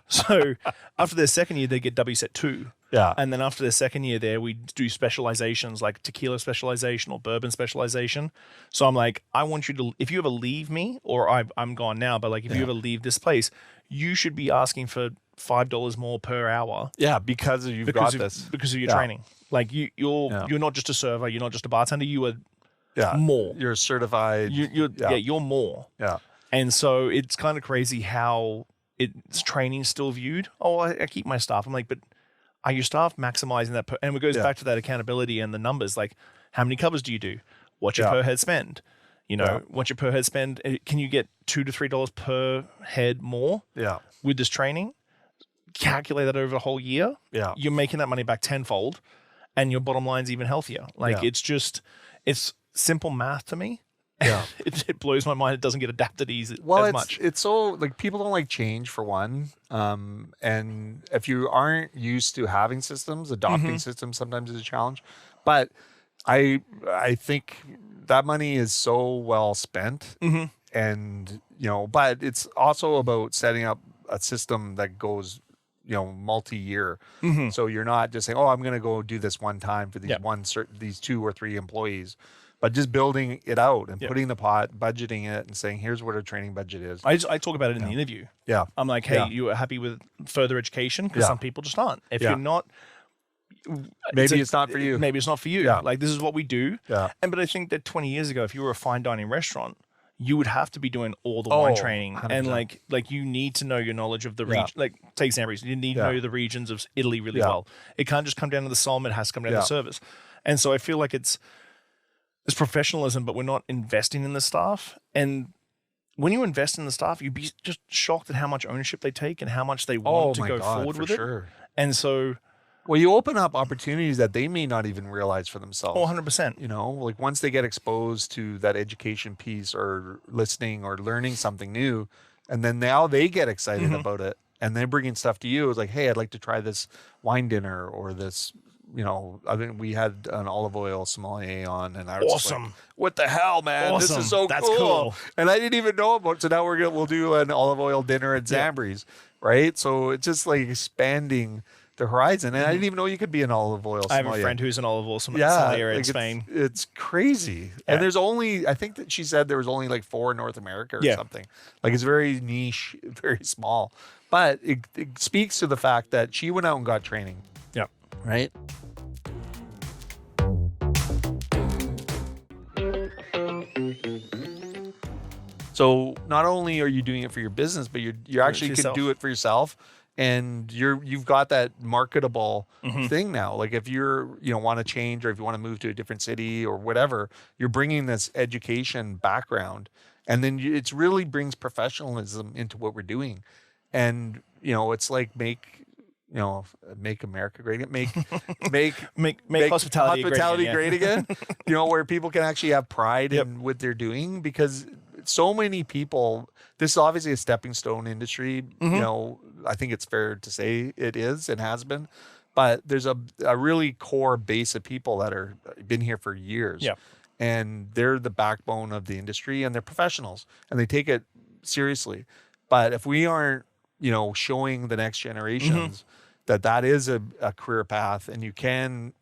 So after their second year, they get WSET 2. Yeah. And then after their second year there, we do specializations like tequila specialization or bourbon specialization. So I'm like, I want you to, if you ever leave me, or I'm gone now, but like if you ever leave this place, you should be asking for $5 more per hour. Yeah, because of your training. Like you're not just a server, you're not just a bartender, you are more. You're certified. You're more. Yeah. And so it's kind of crazy how it's training still viewed. Oh, I keep my staff. I'm like, but are your staff maximizing that? And it goes back to that accountability and the numbers. Like, how many covers do you do? What's your per head spend? What's your per head spend? Can you get $2 to $3 per head more? Yeah. With this training, calculate that over the whole year. Yeah. You're making that money back tenfold, and your bottom line's even healthier. Like it's simple math to me. Yeah. It blows my mind. It doesn't get adapted as much. It's so like people don't like change for one. And if you aren't used to having systems, adopting systems sometimes is a challenge. But I think that money is so well spent. And, but it's also about setting up a system that goes, multi-year. So you're not just saying, oh, I'm going to go do this one time for these 2 or 3 employees. But just building it out and putting the pot, budgeting it, and saying, here's what our training budget is. I talk about it in the interview. Yeah. I'm like, hey, you are happy with further education? Because some people just aren't. If you're not, maybe it's not for you. Maybe it's not for you. Yeah. Like, this is what we do. Yeah. But I think that 20 years ago, if you were a fine dining restaurant, you would have to be doing all the wine training. 100%. And like you need to know your knowledge of the region. Like, take Zambries. You need to know the regions of Italy really well. It can't just come down to the salmon. It has to come down to the service. And so I feel like it's professionalism, but we're not investing in the staff. And when you invest in the staff, you'd be just shocked at how much ownership they take and how much they want to go forward with it. And so, well, you open up opportunities that they may not even realize for themselves. 100%. Like once they get exposed to that education piece or listening or learning something new, and then now they get excited about it, and they're bringing stuff to you. It's like, hey, I'd like to try this wine dinner or this. I think we had an olive oil sommelier on, and I was awesome. Like, what the hell, man? Awesome. This is so That's cool. And I didn't even know about it. So now we'll do an olive oil dinner at Zambries, right? So it's just like expanding the horizon. And I didn't even know you could be an olive oil sommelier. I have a friend who's an olive oil sommelier in Spain. It's crazy. And there's only, I think that she said there was only like 4 in North America or something. Like it's very niche, very small. But it speaks to the fact that she went out and got training. Yeah. Right? So not only are you doing it for your business, but you actually can do it for yourself, and you've got that marketable thing now. Like if you're want to change, or if you want to move to a different city or whatever, you're bringing this education background, and then it really brings professionalism into what we're doing, and it's like make America great again. Make hospitality great again. Where people can actually have pride in what they're doing, because so many people, this is obviously a stepping stone industry. I think it's fair to say it is and has been, but there's a really core base of people that are been here for years. Yeah. And they're the backbone of the industry, and they're professionals and they take it seriously. But if we aren't, showing the next generations that is a career path, and you can,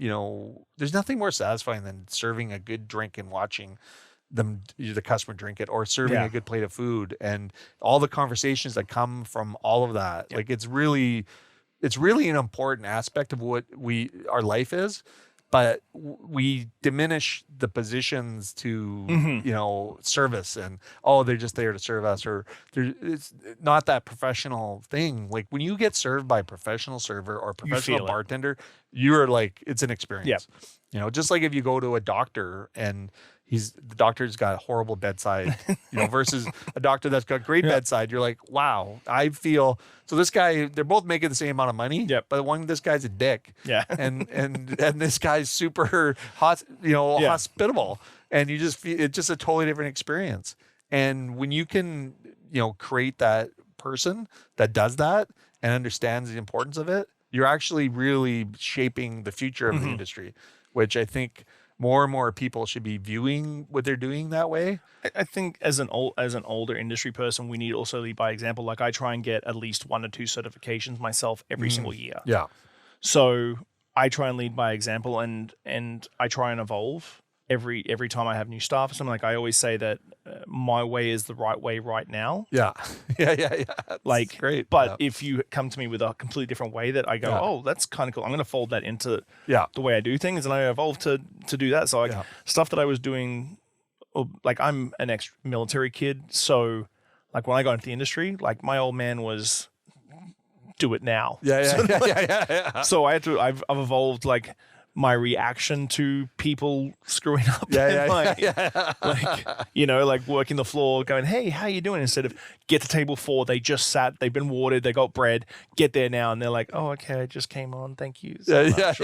there's nothing more satisfying than serving a good drink and watching the customer drink it, or serving a good plate of food, and all the conversations that come from all of that. Like it's really an important aspect of what our life is, but we diminish the positions to service, and they're just there to serve us, or it's not that professional thing. Like when you get served by a professional server or a professional bartender, you're like, it's an experience. Just like if you go to a doctor and the doctor's got horrible bedside, versus a doctor that's got great bedside. You're like, wow, I feel so. This guy, they're both making the same amount of money. Yep. But this guy's a dick. Yeah. And this guy's super hot, hospitable, and you just feel it's just a totally different experience. And when you can, create that person that does that and understands the importance of it, you're actually really shaping the future of the industry, which I think more and more people should be viewing what they're doing that way. I think as an older industry person, we need to also lead by example. Like I try and get at least 1 or 2 certifications myself every single year. Yeah. So I try and lead by example, and I try and evolve every time I have new staff or something. Like I always say that my way is the right way right now. Yeah. Yeah. Like great. But if you come to me with a completely different way that I go, oh, that's kind of cool, I'm going to fold that into the way I do things, and I evolve to do that. So stuff that I was doing, like I'm an ex-military kid, so like when I got into the industry, like my old man was, do it now. Yeah. So I've evolved like my reaction to people screwing up. Like working the floor, going, hey, how you doing? Instead of get to table 4, they just sat, they've been watered, they got bread, get there now, and they're like, oh, okay, I just came on, thank you so much.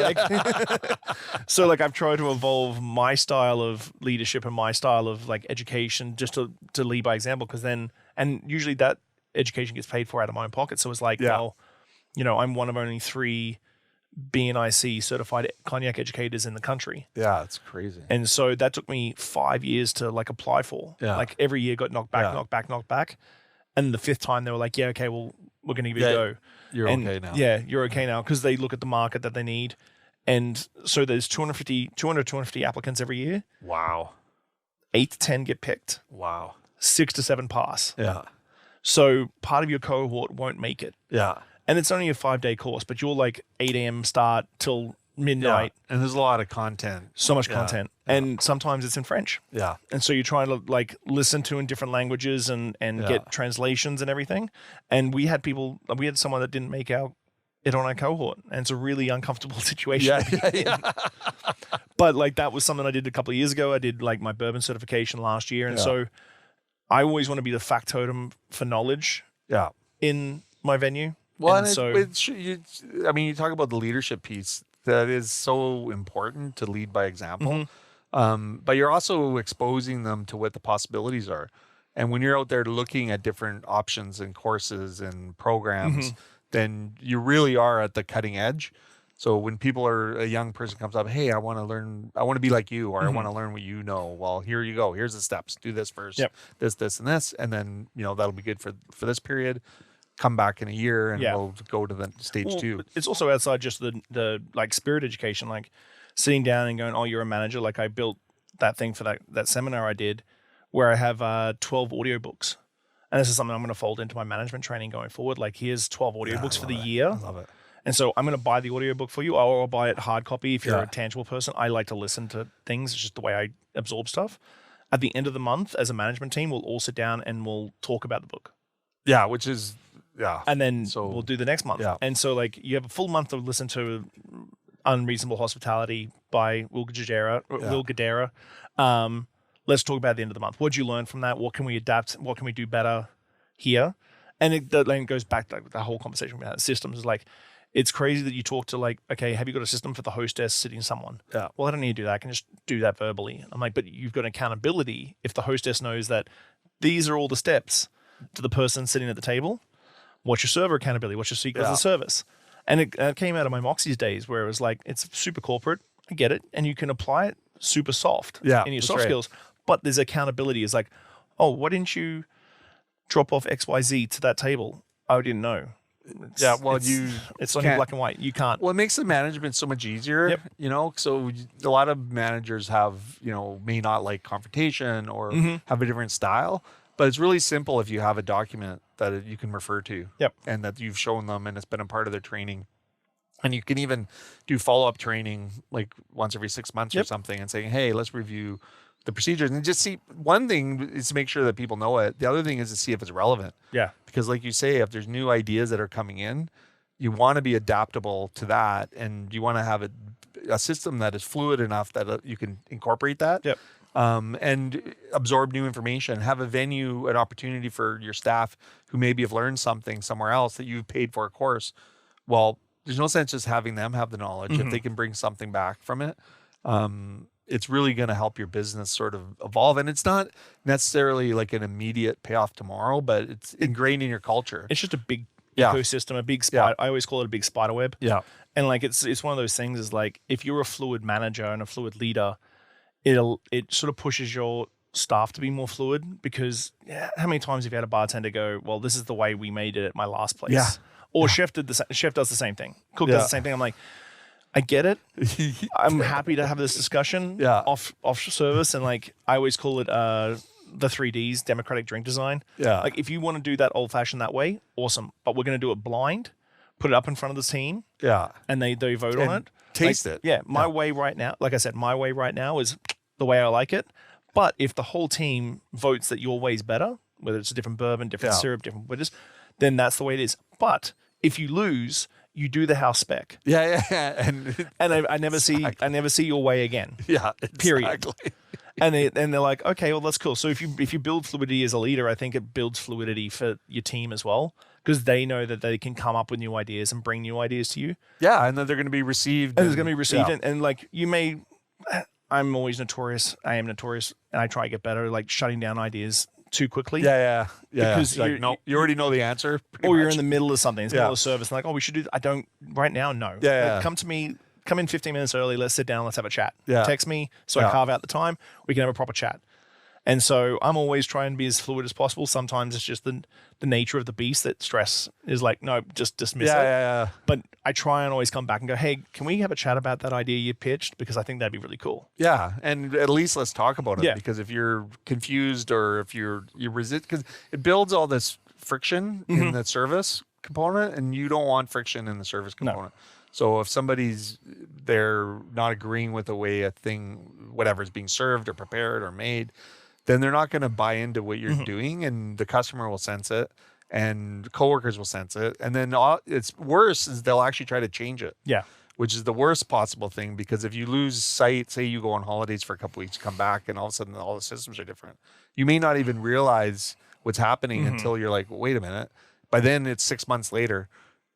So like I've tried to evolve my style of leadership and my style of like education just to lead by example, because then, and usually that education gets paid for out of my own pocket. So it's like, well, I'm one of only 3 BNIC certified cognac educators in the country. Yeah, it's crazy. And so that took me 5 years to like apply for. Yeah. Like every year got knocked back. And the 5th time they were like, yeah, okay, well, we're going to give you a go. You're okay now. Yeah, you're okay now, because they look at the market that they need. And so there's 250 applicants every year. Wow. 8 to 10 get picked. Wow. 6 to 7 pass. Yeah. So part of your cohort won't make it. Yeah. And it's only a 5-day course, but you're like 8 a.m. start till midnight. Yeah. And there's a lot of content. So much content. Yeah. And sometimes it's in French. Yeah. And so you're trying to like listen to in different languages and get translations and everything. And we had someone that didn't make it on our cohort. And it's a really uncomfortable situation. Yeah. But like that was something I did a couple of years ago. I did like my bourbon certification last year. And so I always want to be the factotum for knowledge in my venue. Well, and you talk about the leadership piece. That is so important to lead by example. But you're also exposing them to what the possibilities are. And when you're out there looking at different options and courses and programs, then you really are at the cutting edge. So when a young person comes up, hey, I want to be like you, or I want to learn what you know. Well, here you go. Here's the steps. Do this first, this, and this. And then, that'll be good for this period. Come back in a year and we'll go to the stage 2. It's also outside just the like spirit education, like sitting down and going, oh, you're a manager. Like I built that thing for that seminar I did where I have 12 audiobooks. And this is something I'm going to fold into my management training going forward. Like here's 12 audiobooks for the year. I love it. And so I'm going to buy the audiobook for you, or I'll buy it hard copy if you're a tangible person. I like to listen to things. It's just the way I absorb stuff. At the end of the month, as a management team, we'll all sit down and we'll talk about the book. Yeah, which is... Yeah. And then we'll do the next month. Yeah. And so like you have a full month to listen to Unreasonable Hospitality by Will Guidara. Let's talk about the end of the month. What did you learn from that? What can we adapt? What can we do better here? And then it goes back to like the whole conversation we had. Systems is like, it's crazy that you talk to like, okay, have you got a system for the hostess sitting someone? Yeah. Well, I don't need to do that. I can just do that verbally. I'm like, but you've got accountability if the hostess knows that these are all the steps to the person sitting at the table. What's your server accountability? What's your sequence of service? And it came out of my Moxie's days where it was like, it's super corporate. I get it. And you can apply it super soft in your soft skills. But there's accountability. It's like, oh, why didn't you drop off XYZ to that table? I didn't know. It's only black and white. You can't. Well, it makes the management so much easier, so a lot of managers have, may not like confrontation or have a different style. But it's really simple if you have a document that you can refer to and that you've shown them and it's been a part of their training. And you can even do follow-up training like once every 6 months or something and saying, hey, let's review the procedures. And just see, one thing is to make sure that people know it. The other thing is to see if it's relevant. Yeah. Because like you say, if there's new ideas that are coming in, you want to be adaptable to that. And you want to have a system that is fluid enough that you can incorporate that. and absorb new information, have a venue, an opportunity for your staff who maybe have learned something somewhere else that you've paid for a course. Well, there's no sense just having them have the knowledge if they can bring something back from it. It's really going to help your business sort of evolve. And it's not necessarily like an immediate payoff tomorrow, but it's ingrained in your culture. It's just a big ecosystem, a big spider. I always call it a big spider web. Yeah. And like it's one of those things is like if you're a fluid manager and a fluid leader, it sort of pushes your staff to be more fluid because how many times have you had a bartender go, well, this is the way we made it at my last place. Yeah. Or chef does the same thing. Cook does the same thing. I'm like, I get it. I'm happy to have this discussion off service. And like, I always call it the 3Ds, democratic drink design. Yeah. Like if you want to do that old fashioned that way, awesome. But we're going to do it blind, put it up in front of the team. Yeah. And they vote on it. Taste it. Yeah. My way right now, like I said, my way right now is the way I like it. But if the whole team votes that your way's better, whether it's a different bourbon, different syrup, different bitters, then that's the way it is. But if you lose, you do the house spec. Yeah. And I never see your way again. Yeah. Period. Exactly. And they're like, okay, well that's cool. So if you build fluidity as a leader, I think it builds fluidity for your team as well because they know that they can come up with new ideas and bring new ideas to you. Yeah, and then they're going to be received. And it's going to be received, and like you may. I'm always notorious. I am notorious, and I try to get better, like shutting down ideas too quickly. Yeah. Because you already know the answer. Or you're in the middle of something. It's the middle of service. And like, oh, we should do. I don't right now. No. Like, come to me. Come in 15 minutes early. Let's sit down. Let's have a chat. Yeah. Text me so I carve out the time. We can have a proper chat. And so I'm always trying to be as fluid as possible. Sometimes it's just the nature of the beast that stress is like, no, just dismiss it. Yeah. But I try and always come back and go, hey, can we have a chat about that idea you pitched? Because I think that'd be really cool. Yeah, and at least let's talk about it. Yeah. Because if you're confused or if you resist, because it builds all this friction in the service component, and you don't want friction in the service component. No. So if they're not agreeing with the way a thing, whatever is being served or prepared or made, then they're not going to buy into what you're doing, and the customer will sense it, and coworkers will sense it, and then it's worse is they'll actually try to change it. Yeah, which is the worst possible thing because if you lose sight, say you go on holidays for a couple weeks, come back, and all of a sudden all the systems are different, you may not even realize what's happening until you're like, wait a minute. By then it's 6 months later,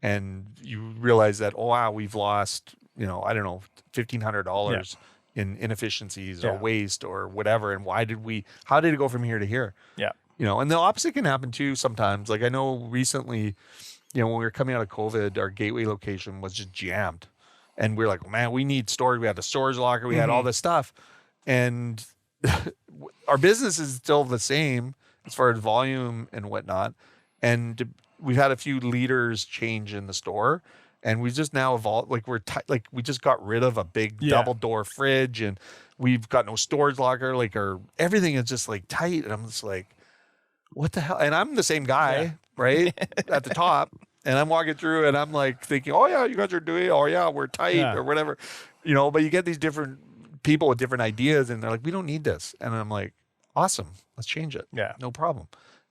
and you realize that we've lost $1,500. In inefficiencies or waste or whatever, and how did it go from here to here? Yeah. And the opposite can happen too sometimes. Like I know recently, when we were coming out of COVID, our gateway location was just jammed, and we were like, man, we need storage. We had a storage locker, we had all this stuff, and our business is still the same as far as volume and whatnot, and we've had a few leaders change in the store. And we just now evolved, like we just got rid of a big double door fridge, and we've got no storage locker, like everything is just like tight. And I'm just like, what the hell? And I'm the same guy, right? At the top. And I'm walking through and I'm like thinking, oh yeah, you guys are doing, oh yeah, we're tight or whatever, but you get these different people with different ideas and they're like, we don't need this. And I'm like, awesome, let's change it. Yeah. No problem.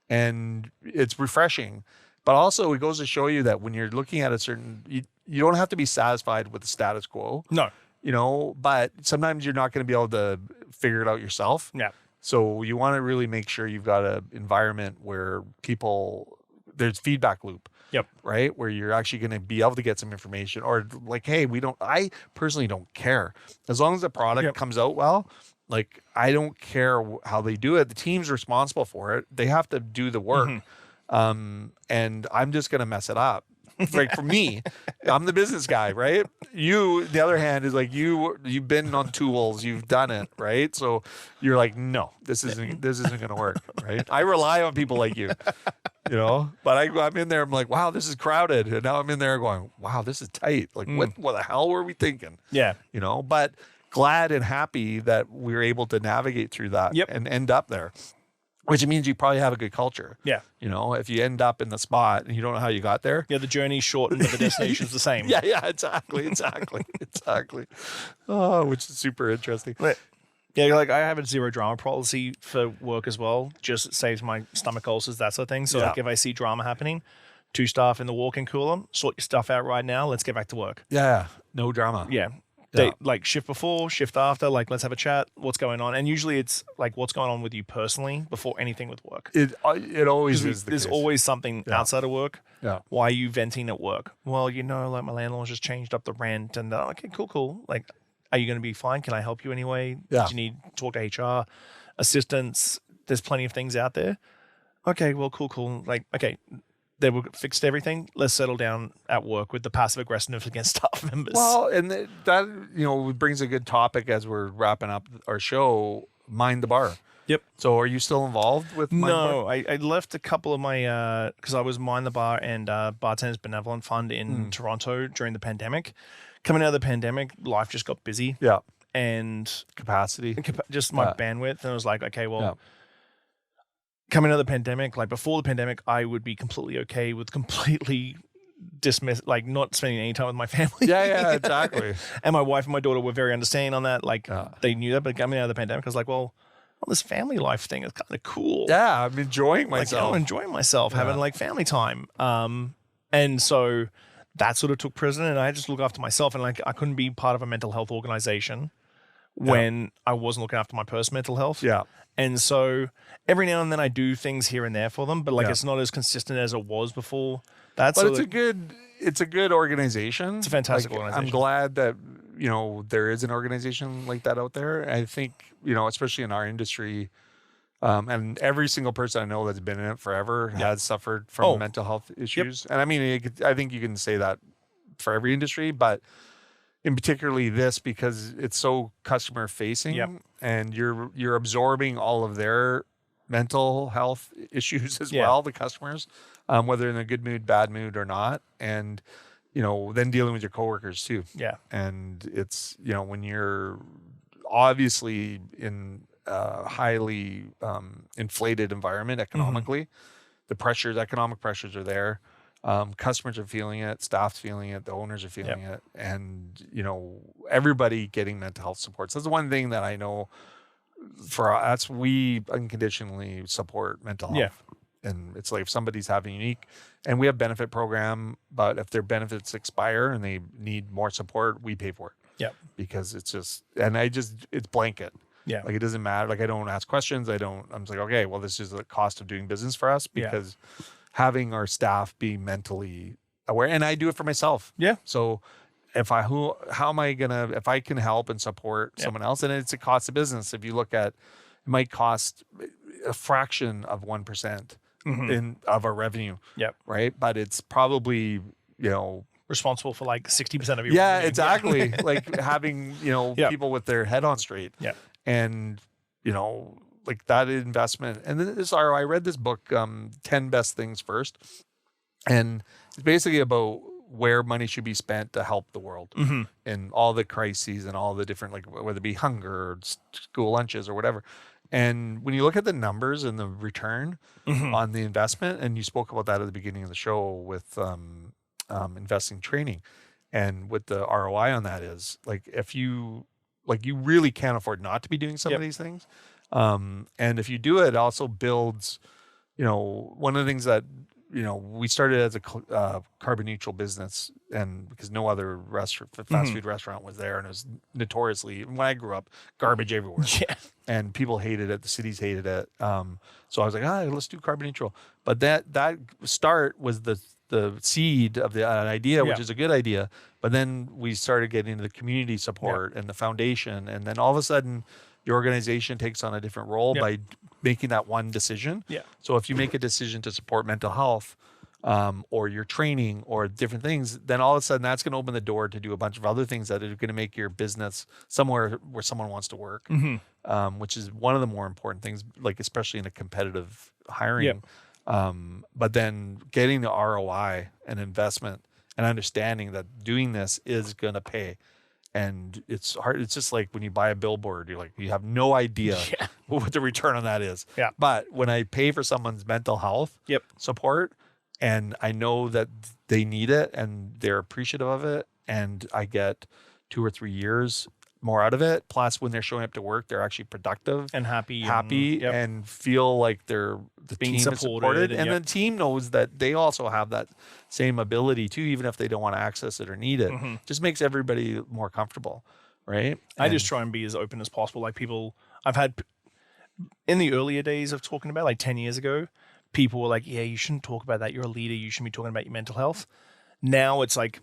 And it's refreshing. But also, it goes to show you that when you're looking at you don't have to be satisfied with the status quo. No. But sometimes you're not going to be able to figure it out yourself. Yeah. So you want to really make sure you've got an environment where there's feedback loop. Yep. Right? Where you're actually going to be able to get some information or like, hey, I personally don't care. As long as the product comes out well, like I don't care how they do it. The team's responsible for it. They have to do the work. And I'm just going to mess it up. Like for me, I'm the business guy, right? You, the other hand, is like you've been on tools, you've done it, right? So you're like, no, this isn't going to work, right? I rely on people like you, But I'm in there, I'm like, wow, this is crowded, and now I'm in there going, wow, this is tight. Like, what the hell were we thinking? Yeah, But glad and happy that we were able to navigate through that and end up there. Which means you probably have a good culture. Yeah. If you end up in the spot and you don't know how you got there. Yeah, the journey's shortened, but the destination's the same. Yeah, exactly. Oh, which is super interesting. Yeah, like I have a zero drama policy for work as well. Just it saves my stomach ulcers, that sort of thing. So like if I see drama happening, 2 staff in the walk-in cooler, sort your stuff out right now. Let's get back to work. Yeah, no drama. Yeah. like shift before, shift after, like let's have a chat. What's going on? And usually it's like what's going on with you personally before anything with work. It always is the There's case. always something outside of work. Yeah. Why are you venting at work? Well, like my landlord just changed up the rent, and okay, cool. Like, are you going to be fine? Can I help you anyway? Yeah. Do you need to talk to HR assistants? There's plenty of things out there. Okay, well, cool. Like, okay, they fixed everything. Let's settle down at work with the passive aggressiveness against staff members. Well, and that brings a good topic as we're wrapping up our show. Mind the bar. Yep. So, are you still involved with Mind the Bar? No, I left a couple of my because I was Mind the Bar and Bartenders Benevolent Fund in Toronto during the pandemic. Coming out of the pandemic, life just got busy. Yeah. And Capacity. Just my bandwidth. And I was like, okay, well, coming out of the pandemic, like before the pandemic, I would be completely okay with completely like not spending any time with my family. Yeah, exactly. And my wife and my daughter were very understanding on that. Like they knew that, but coming out of the pandemic, I was like, well, this family life thing is kind of cool. Yeah, I'm enjoying myself. Like, I'm enjoying myself, having like family time. And so that sort of took precedent, and I just look after myself. And like I couldn't be part of a mental health organization when I wasn't looking after my personal mental health. Yeah. And so every now and then I do things here and there for them, but like it's not as consistent as it was before. But it's a good organization. It's a fantastic organization. I'm glad that there is an organization like that out there. I think especially in our industry, and every single person I know that's been in it forever has suffered from mental health issues. And I mean, I think you can say that for every industry, but in particularly this, because it's so customer facing and you're absorbing all of their mental health issues as well, the customers, whether in a good mood, bad mood or not. And, then dealing with your coworkers too. Yeah. And it's, when you're obviously in a highly inflated environment economically, the economic pressures are there. Customers are feeling it, staff's feeling it, the owners are feeling it, and everybody getting mental health support. So that's the one thing that I know for us, we unconditionally support mental health. Yeah. And it's like if somebody's having unique, and we have benefit program, but if their benefits expire and they need more support, we pay for it. Yeah. Because it's blanket. Yeah. Like it doesn't matter. Like I don't ask questions. I'm just like, okay, well, this is the cost of doing business for us because having our staff be mentally aware, and I do it for myself. Yeah. So if I can help and support someone else, and it's a cost of business. If you look at, it might cost a fraction of 1% of our revenue. Yep. Right. But it's probably, responsible for like 60% of your revenue. Exactly. Like having, people with their head on straight. Yeah. And, like that investment. And then I read this book, 10 Best Things First. And it's basically about where money should be spent to help the world in all the crises and all the different, like whether it be hunger or school lunches or whatever. And when you look at the numbers and the return on the investment, and you spoke about that at the beginning of the show with investing training, and what the ROI on that is, like if you really can't afford not to be doing some of these things. And if you do it also builds, one of the things that, we started as a carbon neutral business, and because no other fast food restaurant was there, and it was notoriously, when I grew up, garbage everywhere. Yeah. And people hated it. The cities hated it. So I was like, let's do carbon neutral. But that start was the seed of the idea, which is a good idea. But then we started getting into the community support and the foundation. And then all of a sudden, the organization takes on a different role by making that one decision. Yeah. So if you make a decision to support mental health, or your training or different things, then all of a sudden that's going to open the door to do a bunch of other things that are going to make your business somewhere where someone wants to work, which is one of the more important things, like especially in a competitive hiring. But then getting the ROI and investment and understanding that doing this is going to pay. And it's hard. It's just like when you buy a billboard, you have no idea what the return on that is. Yeah. But when I pay for someone's mental health support, and I know that they need it and they're appreciative of it, and I get 2 or 3 years more out of it. Plus, when they're showing up to work, they're actually productive and happy, and feel like the being team is supported. And the team knows that they also have that same ability too, even if they don't want to access it or need it. Just makes everybody more comfortable. right? I just try and be as open as possible. Like people, I've had in the earlier days of talking about, like 10 years ago, people were like, yeah, you shouldn't talk about that. You're a leader. You shouldn't be talking about your mental health. Now it's like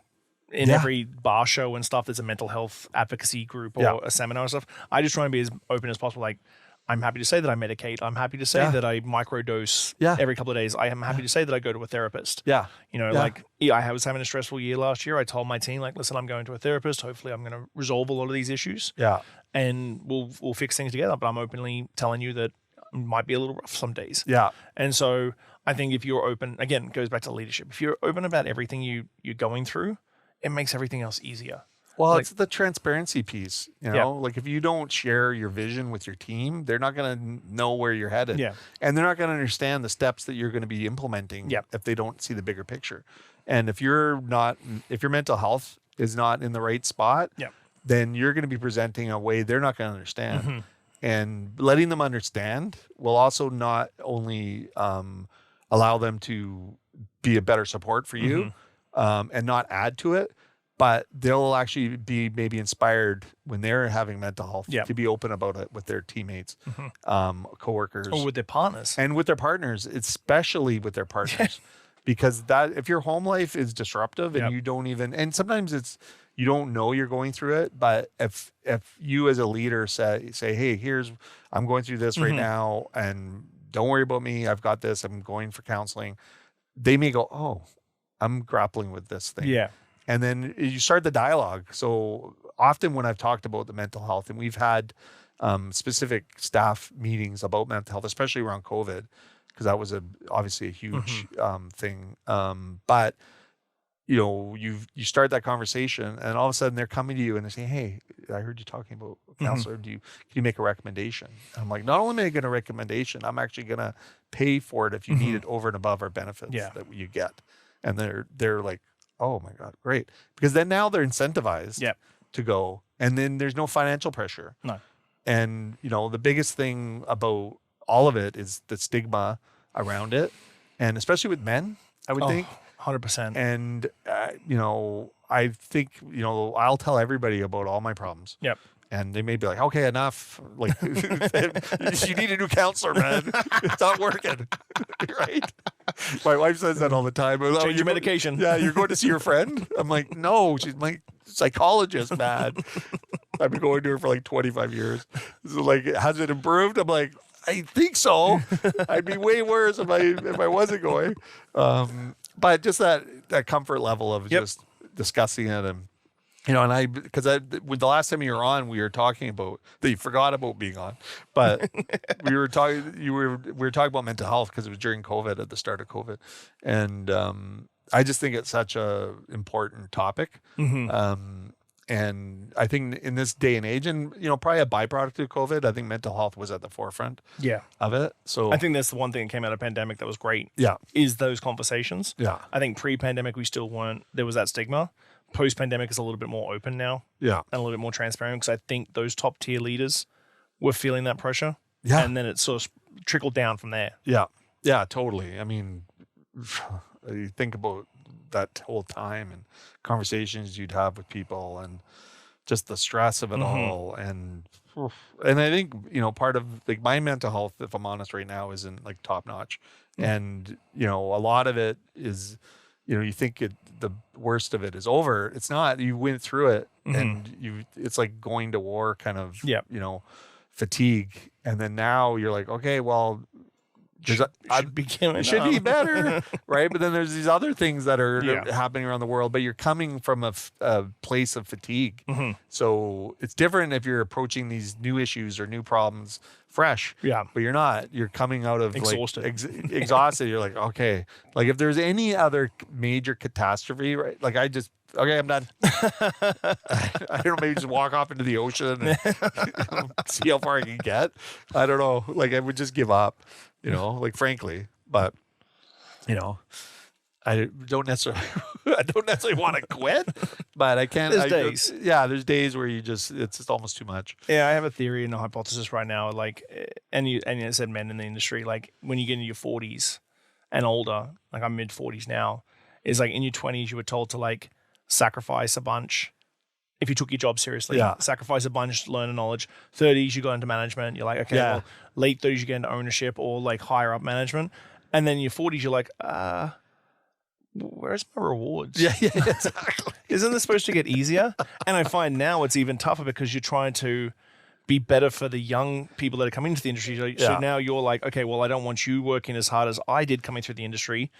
in every bar show and stuff, there's a mental health advocacy group or a seminar and stuff. I just try and be as open as possible. Like, I'm happy to say that I medicate. I'm happy to say that I microdose every couple of days. I am happy to say that I go to a therapist. Yeah. You know, like I was having a stressful year last year. I told my team, like, listen, I'm going to a therapist. Hopefully I'm going to resolve a lot of these issues. Yeah. And we'll fix things together. But I'm openly telling you that it might be a little rough some days. Yeah. And so I think if you're open, again, it goes back to leadership. If you're open about everything you're going through, it makes everything else easier. Well, it's the transparency piece, you know, like if you don't share your vision with your team, they're not going to know where you're headed. Yeah. And they're not going to understand the steps that you're going to be implementing if they don't see the bigger picture. And if your mental health is not in the right spot, then you're going to be presenting a way they're not going to understand. Mm-hmm. And letting them understand will also not only allow them to be a better support for you and not add to it, but they'll actually be maybe inspired when they're having mental health to be open about it with their teammates, coworkers, or with their partners, and with their partners, especially with their partners, because that if your home life is disruptive and you don't even, and sometimes it's you don't know you're going through it, but if you as a leader say, hey, I'm going through this right now, and don't worry about me, I've got this, I'm going for counseling, they may go, oh, I'm grappling with this thing. Yeah. And then you start the dialogue. So often when I've talked about the mental health, and we've had specific staff meetings about mental health, especially around COVID, because that was obviously a huge thing. But you know, you start that conversation, and all of a sudden they're coming to you and they say, "Hey, I heard you talking about a counselor. Can you make a recommendation?" And I'm like, not only am I going to recommendation, I'm actually going to pay for it if you need it over and above our benefits that you get. And they're like, oh my God, great. Because then now they're incentivized to go, and then there's no financial pressure. No. And, you know, the biggest thing about all of it is the stigma around it. And especially with men, I would think. 100%. And, you know, I think, you know, I'll tell everybody about all my problems. Yep. And they may be like, okay, enough. Like, you need a new counselor, man. It's not working. Right? My wife says that all the time. Change your medication. Yeah, you're going to see your friend? I'm like, no, she's my psychologist, man. I've been going to her for like 25 years. So like, has it improved? I'm like, I think so. I'd be way worse if I wasn't going. But just that comfort level of just discussing it, and you know, and because with the last time you were on, we were talking about that you forgot about being on, but we were talking about mental health because it was during COVID, at the start of COVID, and I just think it's such a important topic. And I think in this day and age, and you know, probably a byproduct of COVID, I think mental health was at the forefront of it. So I think that's the one thing that came out of pandemic that was great. Is those conversations. I think pre-pandemic we still weren't. There was that stigma. Post-pandemic is a little bit more open now. And a little bit more transparent, because I think those top tier leaders were feeling that pressure. And then it sort of trickled down from there. Yeah, totally. I mean, you think about that whole time and conversations you'd have with people and just the stress of it all. And I think, you know, part of like my mental health, if I'm honest right now, isn't like top notch. And, you know, a lot of it is, you know, you think the worst of it is over. It's not. You went through it, and it's like going to war kind of, you know, fatigue. And then now you're like, okay, well, it should be better, right? But then there's these other things that are happening around the world, but you're coming from a place of fatigue. So it's different if you're approaching these new issues or new problems fresh. But you're not. You're coming out of exhausted. Like exhausted. You're like, okay, like if there's any other major catastrophe, right? Like okay, I'm done. I don't know, maybe just walk off into the ocean and see how far I can get. I don't know. Like I would just give up. You know, like frankly, but you know, I don't necessarily want to quit, but I can't. There's days. There's days where it's just almost too much. Yeah, I have a theory and a hypothesis right now. Like, and you said men in the industry, like when you get into your 40s and older, like I'm mid 40s now, is like in your 20s you were told to like sacrifice a bunch if you took your job seriously. Yeah. Sacrifice a bunch, learn the knowledge. 30s, you go into management. You're like, okay, Yeah. well, late 30s, you get into ownership or like higher up management. And then in your 40s, you're like, where's my rewards? Yeah, exactly. Isn't this supposed to get easier? And I find now it's even tougher because you're trying to be better for the young people that are coming into the industry. So now you're like, okay, well, I don't want you working as hard as I did coming through the industry.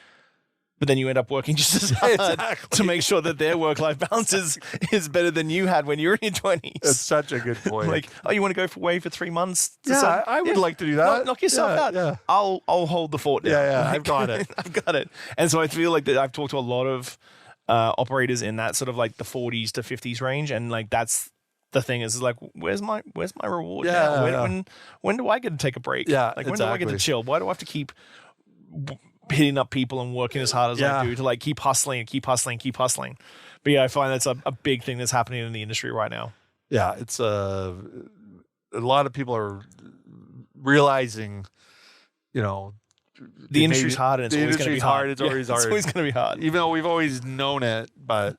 But then you end up working just as hard to make sure that their work-life balance is better than you had when you were in your 20s. That's such a good point. Like, oh, you want to go away for 3 months? I would like to do that. Knock yourself out. Yeah. I'll hold the fort now. Yeah, I've got it. I've got it. And so I feel like that I've talked to a lot of operators in that sort of like the 40s to 50s range, and like that's the thing is like, where's my reward now? When do I get to take a break? Yeah, like when do I get to chill? Why do I have to keep hitting up people and working as hard as I do to like keep hustling? But yeah, I find that's a big thing that's happening in the industry right now. Yeah, it's a lot of people are realizing, the industry's hard and it's always going to be hard. It's always hard. It's always going to be hard. Even though we've always known it, but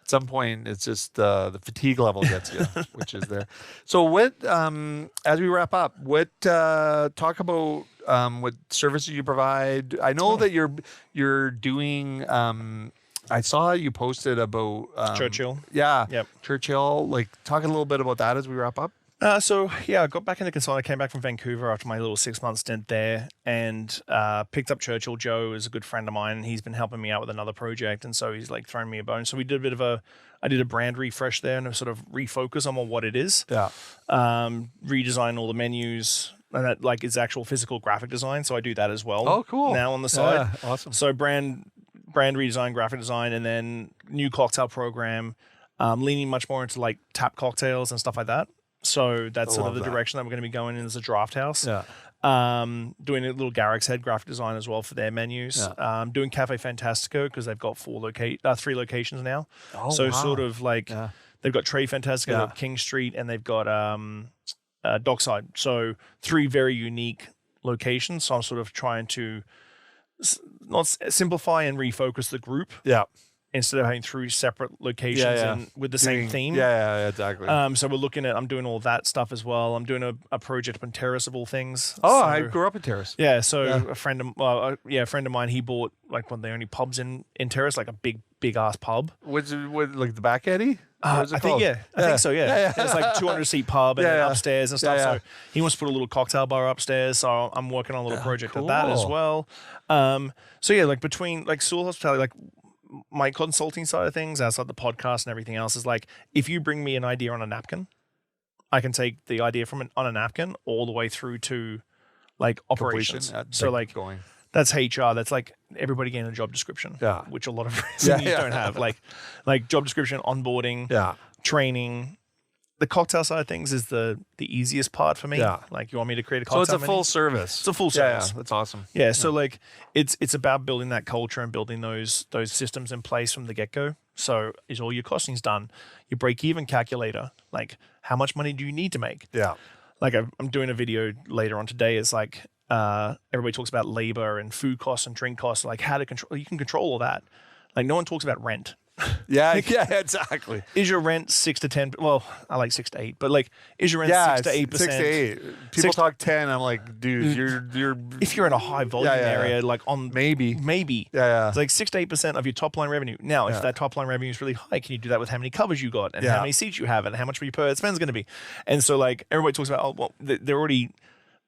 at some point it's just the fatigue level gets you, which is there. So what, as we wrap up, talk about what services you provide. I know that you're doing, I saw you posted about Churchill. Yeah. Yep. Churchill. Like, talk a little bit about that as we wrap up. I got back into consulting. I came back from Vancouver after my little 6-month stint there and picked up Churchill. Joe is a good friend of mine, and he's been helping me out with another project, and so he's like thrown me a bone. So we did I did a brand refresh there and a sort of refocus on what it is. Yeah. Redesign all the menus, and that like is actual physical graphic design. So I do that as well. Oh, cool. Now on the side. Yeah, awesome. So brand redesign, graphic design, and then new cocktail program, leaning much more into like tap cocktails and stuff like that. So that's sort of the direction that we're going to be going in as a draft house. Yeah. Doing a little Garrick's Head graphic design as well for their menus. Yeah. Doing Cafe Fantastico because they've got 3 locations now. Oh, so wow. sort of like they've got Trade Fantastico, they've got King Street, and they've got Dockside. So 3 very unique locations. So I'm sort of trying to not simplify and refocus the group. Yeah. Instead of having 3 separate locations and with the same theme. Yeah, exactly. So we're looking at, I'm doing all that stuff as well. I'm doing a project up in Terrace of all things. Oh, so, I grew up in Terrace. Yeah, so a friend of mine, he bought like one of the only pubs in Terrace, like a big ass pub. What's like the back Eddie? I think so. Yeah. It's like 200-seat pub and then upstairs and stuff. So he wants to put a little cocktail bar upstairs. So I'm working on a little project of that as well. Like between like Soole Hospitality, like my consulting side of things outside the podcast and everything else is like, if you bring me an idea on a napkin, I can take the idea on a napkin all the way through to like operations. So like that's HR. That's like everybody getting a job description, which a lot of resumes don't have. Like job description, onboarding, training. The cocktail side of things is the easiest part for me. Yeah. Like you want me to create a cocktail So it's a full service. It's a full service. Yeah, that's awesome. Yeah. So like it's about building that culture and building those systems in place from the get-go. So is all your costings done? Your break-even calculator, like how much money do you need to make? Yeah. Like I'm doing a video later on today. It's like everybody talks about labor and food costs and drink costs, like how to control. You can control all that. Like no one talks about rent. Yeah, exactly. Is your rent 6 to 10? Well, I like 6 to 8, but like, is your rent 6 to 8%? 6 to 8. People talk 10. I'm like, dude, you're. If you're in a high volume area, like on maybe, it's like 6 to 8% of your top line revenue. Now, if that top line revenue is really high, can you do that with how many covers you got and how many seats you have and how much your per spend is going to be? And so, like, everybody talks about, they're already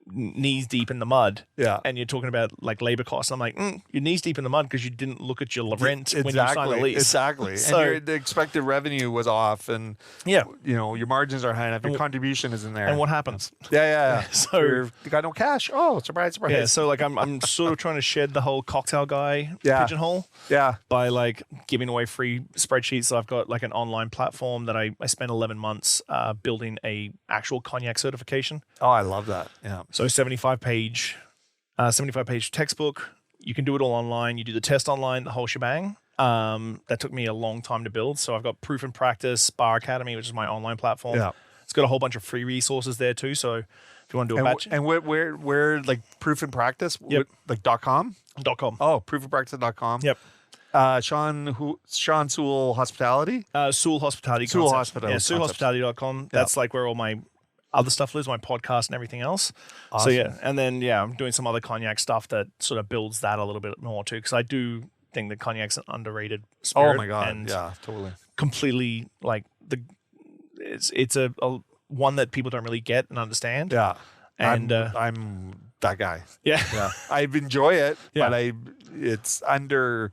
knees deep in the mud, and you're talking about like labor costs. I'm like, you're knees deep in the mud because you didn't look at your rent when you signed the lease. Exactly. So, and the expected revenue was off, and your margins are high enough. Your contribution is in there. And what happens? So you got no cash. Oh, surprise! Yeah. So like I'm sort of trying to shed the whole cocktail guy pigeonhole. Yeah. By like giving away free spreadsheets. So I've got like an online platform that I spent 11 months building a actual cognac certification. Oh, I love that. Yeah. So 75 page textbook. You can do it all online. You do the test online, the whole shebang. That took me a long time to build. So I've got Proof and Practice, Bar Academy, which is my online platform. Yeah. It's got a whole bunch of free resources there too. So if you want to do a batch. And where like Proof and Practice? Yep. Like .com? .com. Oh, proofandpractice.com. Yep. Shawn Soole Hospitality. Soole Hospitality. Soole Concepts. Hospitality. Yeah, SooleHospitality.com. That's like where all my other stuff lives, my podcast and everything else. Awesome. So yeah, and then I'm doing some other cognac stuff that sort of builds that a little bit more too, because I do think that cognac's an underrated spirit. Oh my god! And yeah, totally. completely like it's a one that people don't really get and understand. Yeah, and I'm that guy. Yeah, Yeah, I enjoy it, Yeah. but it's under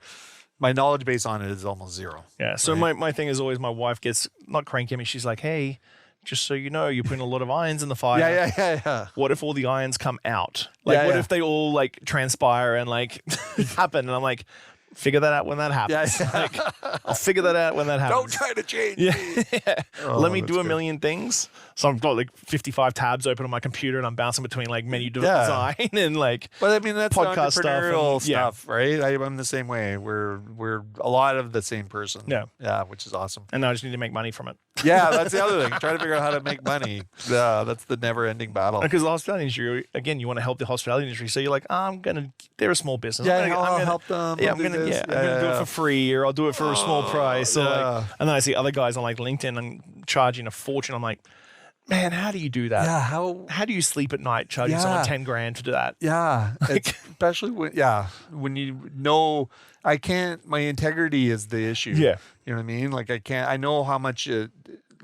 my knowledge base on it is almost zero. yeah. So my thing is always my wife gets not cranky at me. She's like, hey, just so you know, you're putting a lot of irons in the fire. Yeah. What if all the irons come out? Like, what if they all like transpire and like happen? And I'm like, figure that out when that happens. Yeah. Like, I'll figure that out when that happens. Don't try to change. Yeah. Oh, Let me that's do a good. million things. So I've got like 55 tabs open on my computer and I'm bouncing between like menu design and like But I mean, that's podcast entrepreneurial stuff stuff, right? I'm the same way. We're a lot of the same person. Yeah. which is awesome. and now I just need to make money from it. Yeah, that's the other thing. Trying to figure out how to make money. Yeah, that's the never-ending battle. Because the hospitality industry, again, you want to help the hospitality industry. So you're like, they're a small business. Yeah, I'm gonna help them. Yeah, I'll I'm do gonna this. I'm gonna do it for free, or I'll do it for a small price. Or like, and then I see other guys on like LinkedIn and charging a fortune. I'm like, man, how do you do that? Yeah, How do you sleep at night charging someone 10 grand to do that? Yeah, especially when you know I can't. My integrity is the issue. Yeah. You know what I mean? Like I can't. I know how much.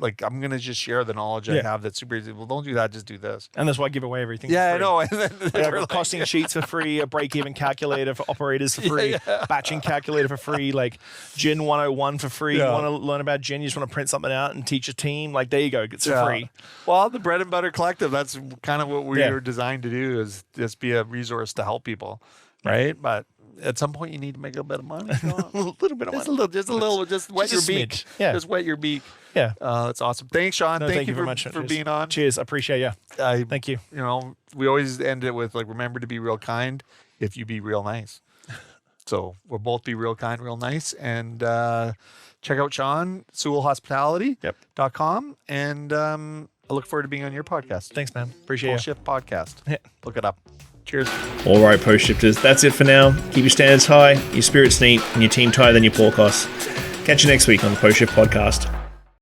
Like I'm gonna just share the knowledge I have. That's super easy. Well, don't do that. Just do this. And that's why I give away everything. Yeah, for I free. know. And then I have costing sheets for free, a break-even calculator for operators for free, batching calculator for free, like Gin 101 for free. You want to learn about gin, you just want to print something out and teach a team. Like, there you go, it's for free. Well, the Bread and Butter Collective, that's kind of what we Yeah. were designed to do, is just be a resource to help people, right? But at some point, you need to make a bit of money. A little bit of Just money. just wet your Just a beak. smidge. Yeah. Just wet your beak. Yeah. That's awesome. Thanks, Shawn. No, thank you very for, much for being on. Cheers. I appreciate you. Thank you. You know, we always end it with like, remember to be real kind if you be real nice. So we'll both be real kind, real nice. And check out Shawn, SooleHospitality.com. And I look forward to being on your podcast. Thanks, man. Appreciate Full you. Shift Podcast. Yeah. Look it up. Cheers. All right, post shifters, that's it for now. Keep your standards high, your spirits neat, and your team tighter than your pork costs. Catch you next week on the Post Shift Podcast.